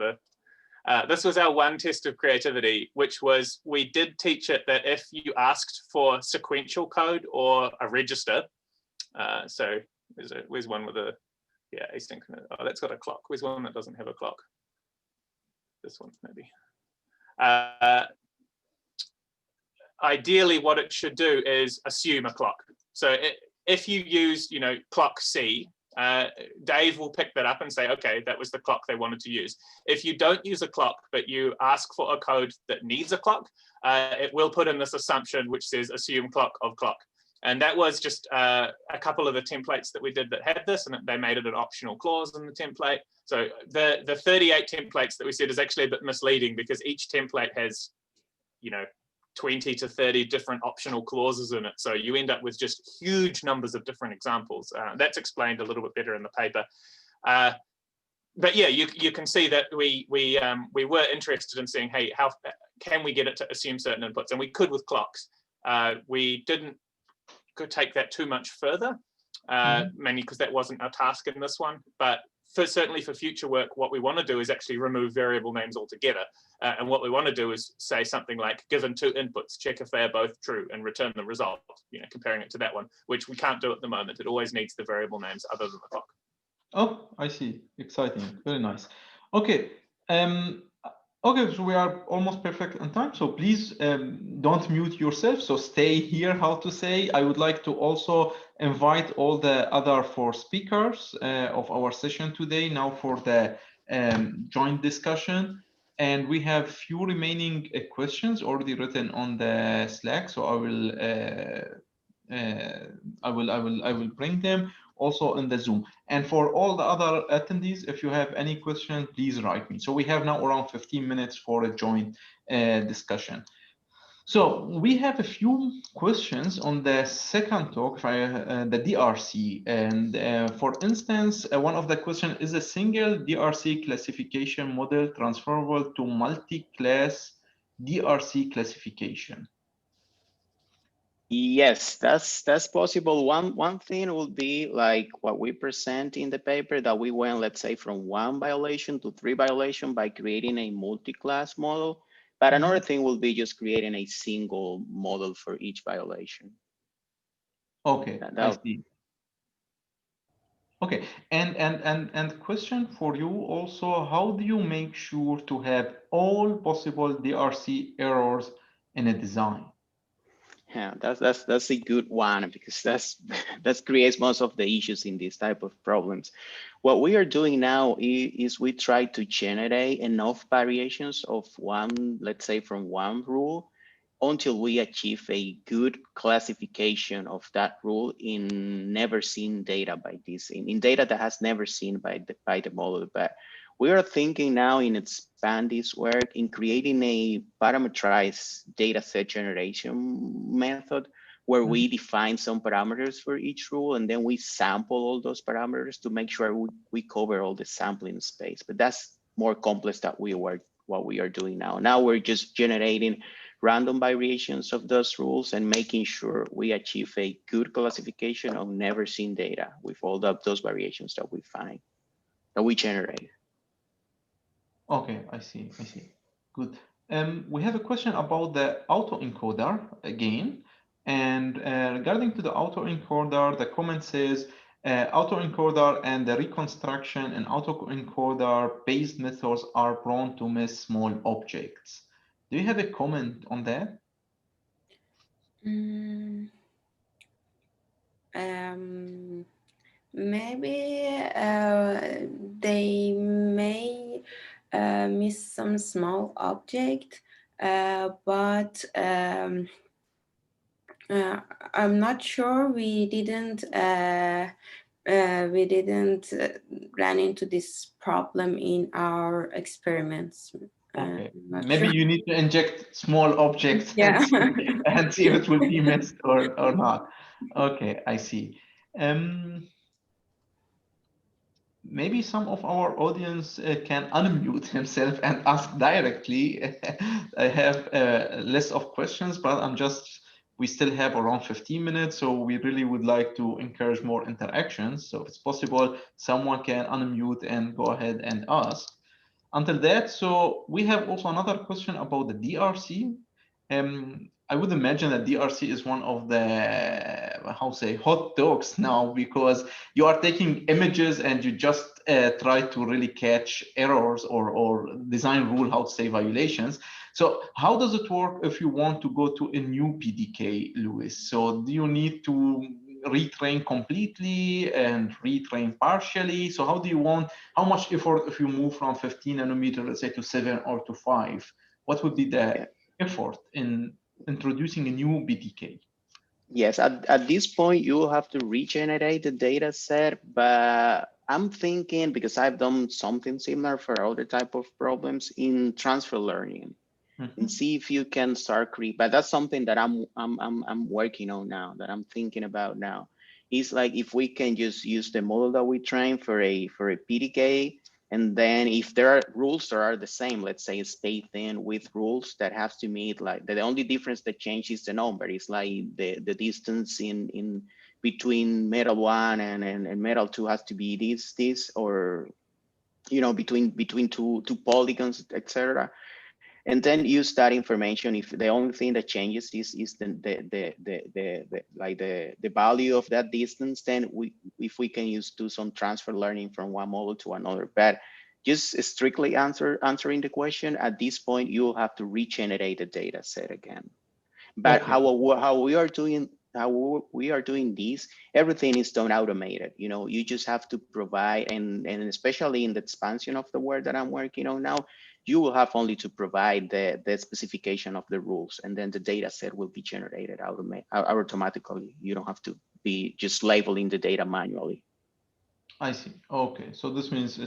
this was our one test of creativity, which was, we did teach it that if you asked for sequential code or a register, So where's one with a, yeah, asynchronous? Oh, that's got a clock. Where's one that doesn't have a clock? This one maybe. Ideally, what it should do is assume a clock. So if you use, clock C, Dave will pick that up and say, okay, that was the clock they wanted to use. If you don't use a clock, but you ask for a code that needs a clock, it will put in this assumption which says assume clock of clock. And that was just a couple of the templates that we did that had this, and they made it an optional clause in the template. So the 38 templates that we said is actually a bit misleading, because each template has, 20 to 30 different optional clauses in it. So you end up with just huge numbers of different examples. That's explained a little bit better in the paper. But yeah, you can see that we were interested in seeing, hey, how can we get it to assume certain inputs? And we could with clocks. We could take that too much further, mainly because that wasn't our task in this one. But certainly for future work, what we want to do is actually remove variable names altogether. And what we want to do is say something like, given two inputs, check if they are both true and return the result, comparing it to that one, which we can't do at the moment. It always needs the variable names other than the clock. Oh, I see. Exciting. Very nice. Okay. Okay, so we are almost perfect on time. So please don't mute yourself. So stay here, how to say. I would like to also invite all the other 4 speakers of our session today now for the joint discussion. And we have few remaining questions already written on the Slack. So I will bring them also in the Zoom. And for all the other attendees, if you have any questions, please write me. So we have now around 15 minutes for a joint discussion. So we have a few questions on the second talk, the DRC. And for instance, one of the questions is a single DRC classification model transferable to multi-class DRC classification? Yes, that's possible. One thing will be like what we present in the paper, that we went, let's say, from 1 violation to 3 violation by creating a multi-class model. But another thing will be just creating a single model for each violation. Okay, I see. Okay, and question for you also, how do you make sure to have all possible DRC errors in a design? Yeah, that's a good one, because that creates most of the issues in this type of problems. What we are doing now is we try to generate enough variations of one, let's say from one rule, until we achieve a good classification of that rule in never seen data by this, in data that has never seen by the model. But we are thinking now in expand this work in creating a parameterized data set generation method where we define some parameters for each rule, and then we sample all those parameters to make sure we cover all the sampling space. But that's more complex than what we are doing now. Now we're just generating random variations of those rules and making sure we achieve a good classification of never seen data with all those variations that we find, that we generate. Okay, I see. Good. We have a question about the autoencoder again. And regarding to the autoencoder, the comment says, autoencoder and the reconstruction and autoencoder based methods are prone to miss small objects. Do you have a comment on that? Maybe they may miss some small object, but I'm not sure. We didn't run into this problem in our experiments. Okay, maybe you need to inject small objects and see if it will be missed or not. Okay, I see. Maybe some of our audience can unmute himself and ask directly. I have a list of questions, but we still have around 15 minutes, so we really would like to encourage more interactions. So if it's possible, someone can unmute and go ahead and ask. Until that, so we have also another question about the DRC. I would imagine that DRC is one of the, how say, hot dogs now, because you are taking images and you just try to really catch errors or design rule, how to say, violations. So how does it work if you want to go to a new PDK, Louis? So do you need to retrain completely and retrain partially? So how do you want, how much effort if you move from 15 nanometer, let's say, to 7 or to 5? What would be the effort in introducing a new BTK? Yes, at this point, you will have to regenerate the data set, but I'm thinking, because I've done something similar for other type of problems in transfer learning, and see if you can start but that's something that I'm working on now, that I'm thinking about now. It's like if we can just use the model that we train for a PDK, and then if there are rules that are the same, let's say space in with rules that have to meet, like the only difference that changes the number is like the distance in between metal 1 and metal 2 has to be this, or between two polygons, etc. And then use that information. If the only thing that changes is the value of that distance, then if we can do some transfer learning from one model to another. But just strictly answering the question, at this point, you will have to regenerate the data set again. But Okay. how we are doing this, everything is done automated. You just have to provide, and especially in the expansion of the work that I'm working on now, you will have only to provide the specification of the rules, and then the data set will be generated automatically. You don't have to be just labeling the data manually. I see. Okay, so this means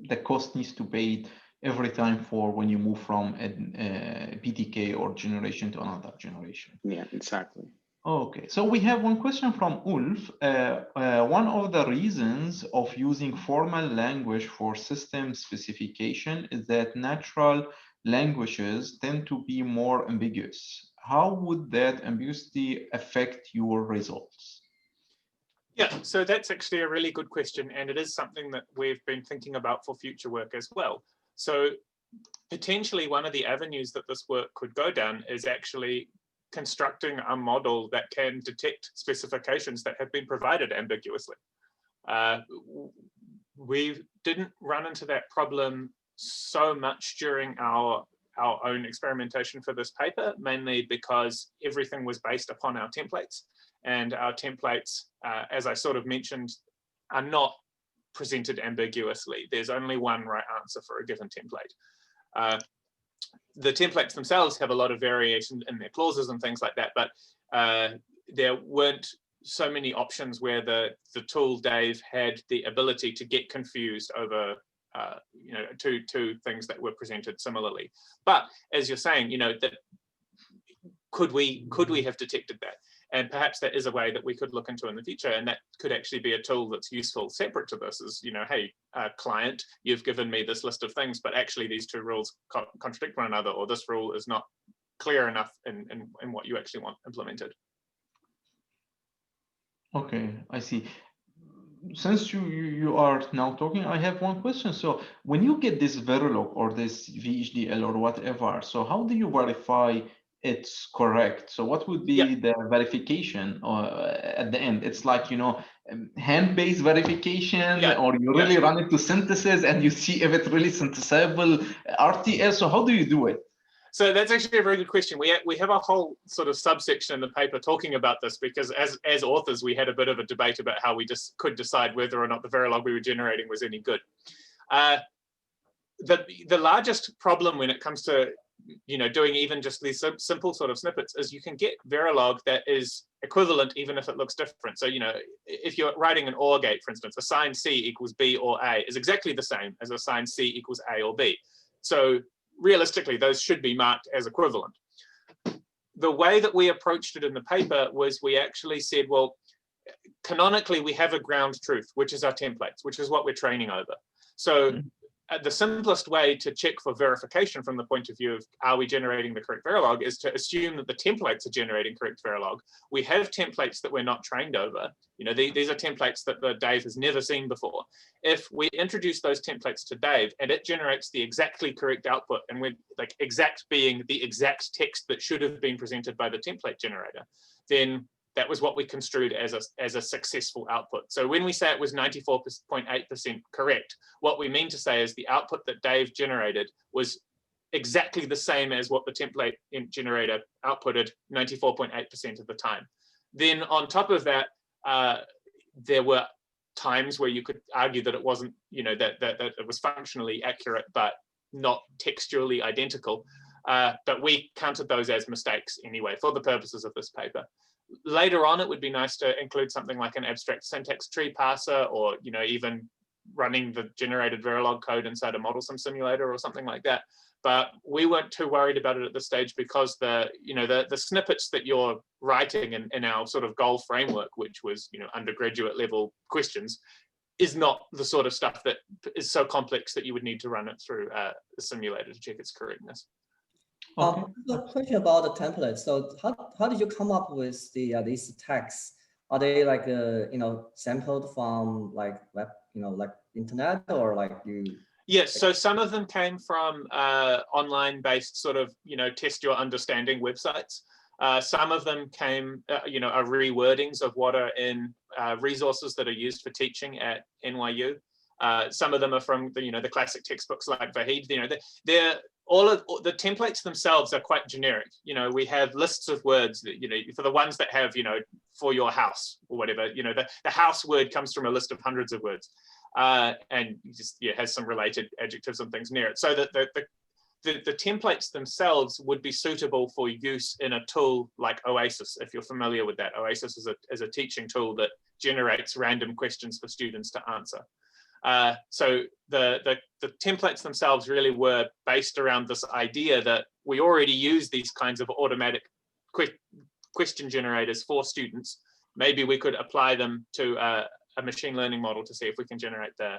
the cost needs to be paid every time for when you move from a PTK or generation to another generation. Yeah, exactly. Okay, so we have one question from Ulf. One of the reasons of using formal language for system specification is that natural languages tend to be more ambiguous. How would that ambiguity affect your results? Yeah, so that's actually a really good question, and it is something that we've been thinking about for future work as well. So potentially one of the avenues that this work could go down is actually constructing a model that can detect specifications that have been provided ambiguously. We didn't run into that problem so much during our own experimentation for this paper, mainly because everything was based upon our templates. And our templates, as I sort of mentioned, are not presented ambiguously. There's only one right answer for a given template. The templates themselves have a lot of variation in their clauses and things like that, but there weren't so many options where the tool Dave had the ability to get confused over two things that were presented similarly. But as you're saying, that could we have detected that? And perhaps that is a way that we could look into in the future, and that could actually be a tool that's useful separate to this. Is hey, client, you've given me this list of things, but actually these two rules contradict one another, or this rule is not clear enough in what you actually want implemented. Okay, I see. Since you are now talking, I have one question. So when you get this Verilog or this VHDL or whatever, so how do you verify it's correct? So what would be the verification at the end? It's like, hand-based verification, or you really run it to synthesis and you see if it's really synthesizable RTL. So how do you do it? So that's actually a very good question. We have a whole sort of subsection in the paper talking about this, because as authors, we had a bit of a debate about how we just could decide whether or not the Verilog we were generating was any good. The largest problem when it comes to doing even just these simple sort of snippets is you can get Verilog that is equivalent even if it looks different. So if you're writing an OR gate, for instance, assign C equals B or A is exactly the same as assign C equals A or B. So realistically, those should be marked as equivalent. The way that we approached it in the paper was we actually said, well, canonically, we have a ground truth, which is our templates, which is what we're training over. So the simplest way to check for verification from the point of view of are we generating the correct Verilog is to assume that the templates are generating correct Verilog. We have templates that we're not trained over. You know, these are templates that Dave has never seen before. If we introduce those templates to Dave and it generates the exactly correct output, and we're like exact being the exact text that should have been presented by the template generator, then that was what we construed as a successful output. So when we say it was 94.8% correct, what we mean to say is the output that Dave generated was exactly the same as what the template generator outputted 94.8% of the time. Then on top of that, there were times where you could argue that it wasn't, you know, that it was functionally accurate, but not textually identical. But we counted those as mistakes anyway, for the purposes of this paper. Later on, it would be nice to include something like an abstract syntax tree parser, or, you know, even running the generated Verilog code inside a model sim simulator or something like that. But we weren't too worried about it at this stage because the snippets that you're writing in our sort of goal framework, which was, you know, undergraduate level questions, is not the sort of stuff that is so complex that you would need to run it through a simulator to check its correctness. Okay. A question about the template. So how did you come up with these texts? Are they like you know, sampled from like web, you know, like internet, or like you? Yes, so some of them came from online-based sort of, you know, test your understanding websites. Some of them came, you know, are rewordings of what are in resources that are used for teaching at NYU. Some of them are from the, you know, the classic textbooks like Vahid. You know, they're all the templates themselves are quite generic. You know, we have lists of words that, you know, for the ones that have, you know, for your house or whatever, you know, the house word comes from a list of hundreds of words, and just, yeah, has some related adjectives and things near it. So that the templates themselves would be suitable for use in a tool like Oasis, if you're familiar with that. Oasis is a teaching tool that generates random questions for students to answer. So the templates themselves really were based around this idea that we already use these kinds of automatic question generators for students. Maybe we could apply them to a machine learning model to see if we can generate the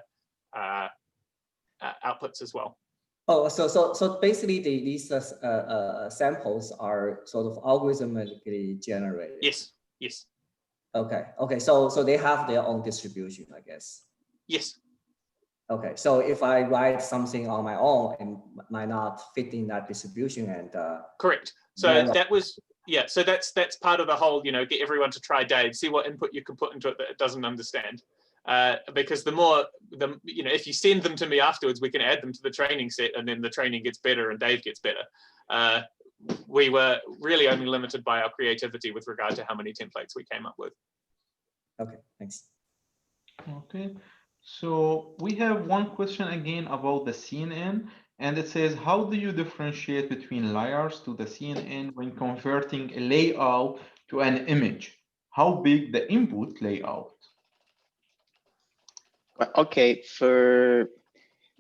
outputs as well. Oh, so basically these samples are sort of algorithmically generated. Yes. Yes. Okay. So they have their own distribution, I guess. Yes. Okay, so if I write something on my own, it might not fit in that distribution, and correct. So that was, yeah. So that's part of the whole, you know, get everyone to try Dave, see what input you can put into it that it doesn't understand. Because you know, if you send them to me afterwards, we can add them to the training set, and then the training gets better and Dave gets better. We were really only limited by our creativity with regard to how many templates we came up with. Okay, thanks. Okay. So we have one question again about the CNN, and it says, how do you differentiate between layers to the CNN when converting a layout to an image? How big the input layout? Okay, for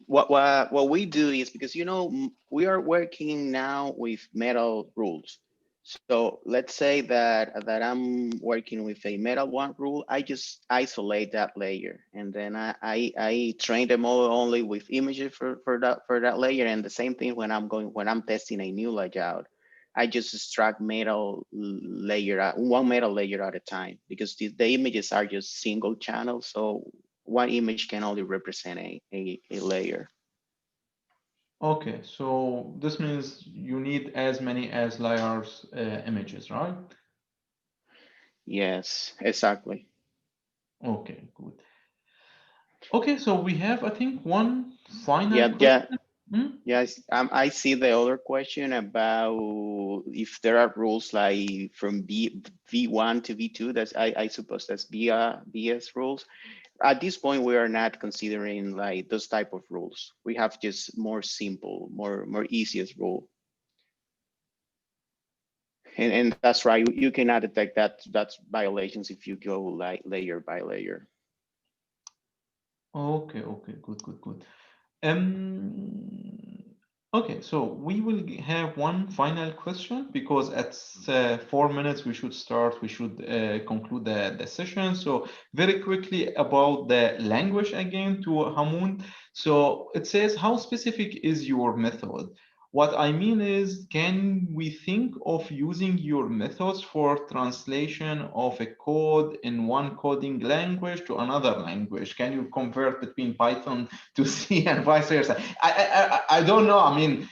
what we do is, because, you know, we are working now with metal rules. So let's say that I'm working with a metal 1 rule. I just isolate that layer, and then I train the model only with images for that layer. And the same thing when I'm testing a new layout, I just extract metal layer, one metal layer at a time, because the images are just single channel. So one image can only represent a layer. Okay, so this means you need as many as layers images, right? Yes, exactly. Okay, good. Okay, so we have, I think, one final question. Yeah. Yes, I see the other question about if there are rules like from V1 to V2. That's I suppose that's BS rules. At this point, we are not considering like those type of rules. We have just more simple, more easiest rule. And that's right. You cannot detect that's violations if you go like layer by layer. Okay, good. Okay, so we will have one final question because at 4 minutes we should start, we should conclude the session. So very quickly about the language again to Hamoud. So it says, how specific is your method? What I mean is, can we think of using your methods for translation of a code in one coding language to another language? Can you convert between Python to C and vice versa? I don't know. I mean,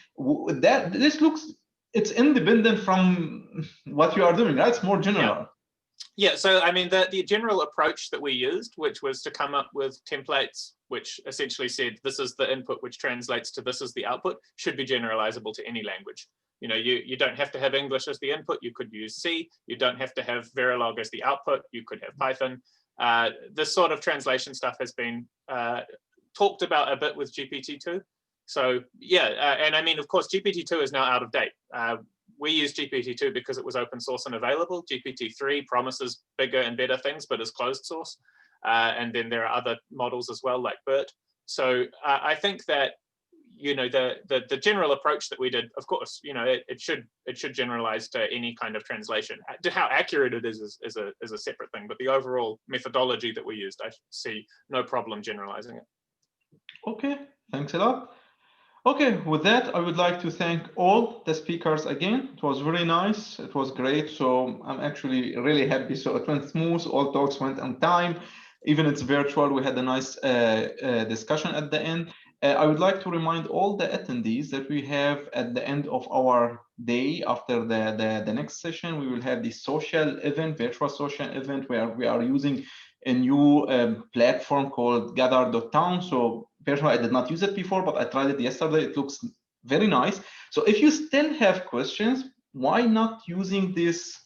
that this looks, it's independent from what you are doing, right? It's more general. Yeah, so I mean, the general approach that we used, which was to come up with templates, which essentially said, this is the input, which translates to this is the output, should be generalizable to any language. You know, you don't have to have English as the input, you could use C. You don't have to have Verilog as the output, you could have Python. This sort of translation stuff has been talked about a bit with GPT-2. So yeah, and I mean, of course, GPT-2 is now out of date. We use GPT-2 because it was open source and available. GPT-3 promises bigger and better things, but is closed source. And then there are other models as well, like BERT. So I think that, you know, the general approach that we did, of course, you know, it should generalize to any kind of translation. How accurate it is a separate thing, but the overall methodology that we used, I see no problem generalizing it. Okay, thanks a lot. Okay, with that, I would like to thank all the speakers again. It was very nice. It was great. So I'm actually really happy. So it went smooth. All talks went on time. Even it's virtual, we had a nice discussion at the end. I would like to remind all the attendees that we have at the end of our day after the next session, we will have the social event, virtual social event, where we are using a new platform called gather.town. So personally, I did not use it before, but I tried it yesterday. It looks very nice. So if you still have questions, why not using this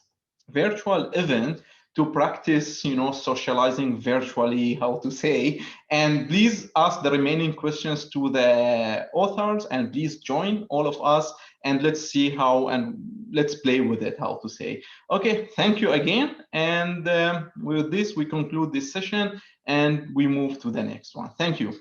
virtual event to practice, you know, socializing virtually, how to say, and please ask the remaining questions to the authors, and please join all of us, and let's see how, and let's play with it, how to say. Okay, thank you again. And with this, we conclude this session and we move to the next one. Thank you.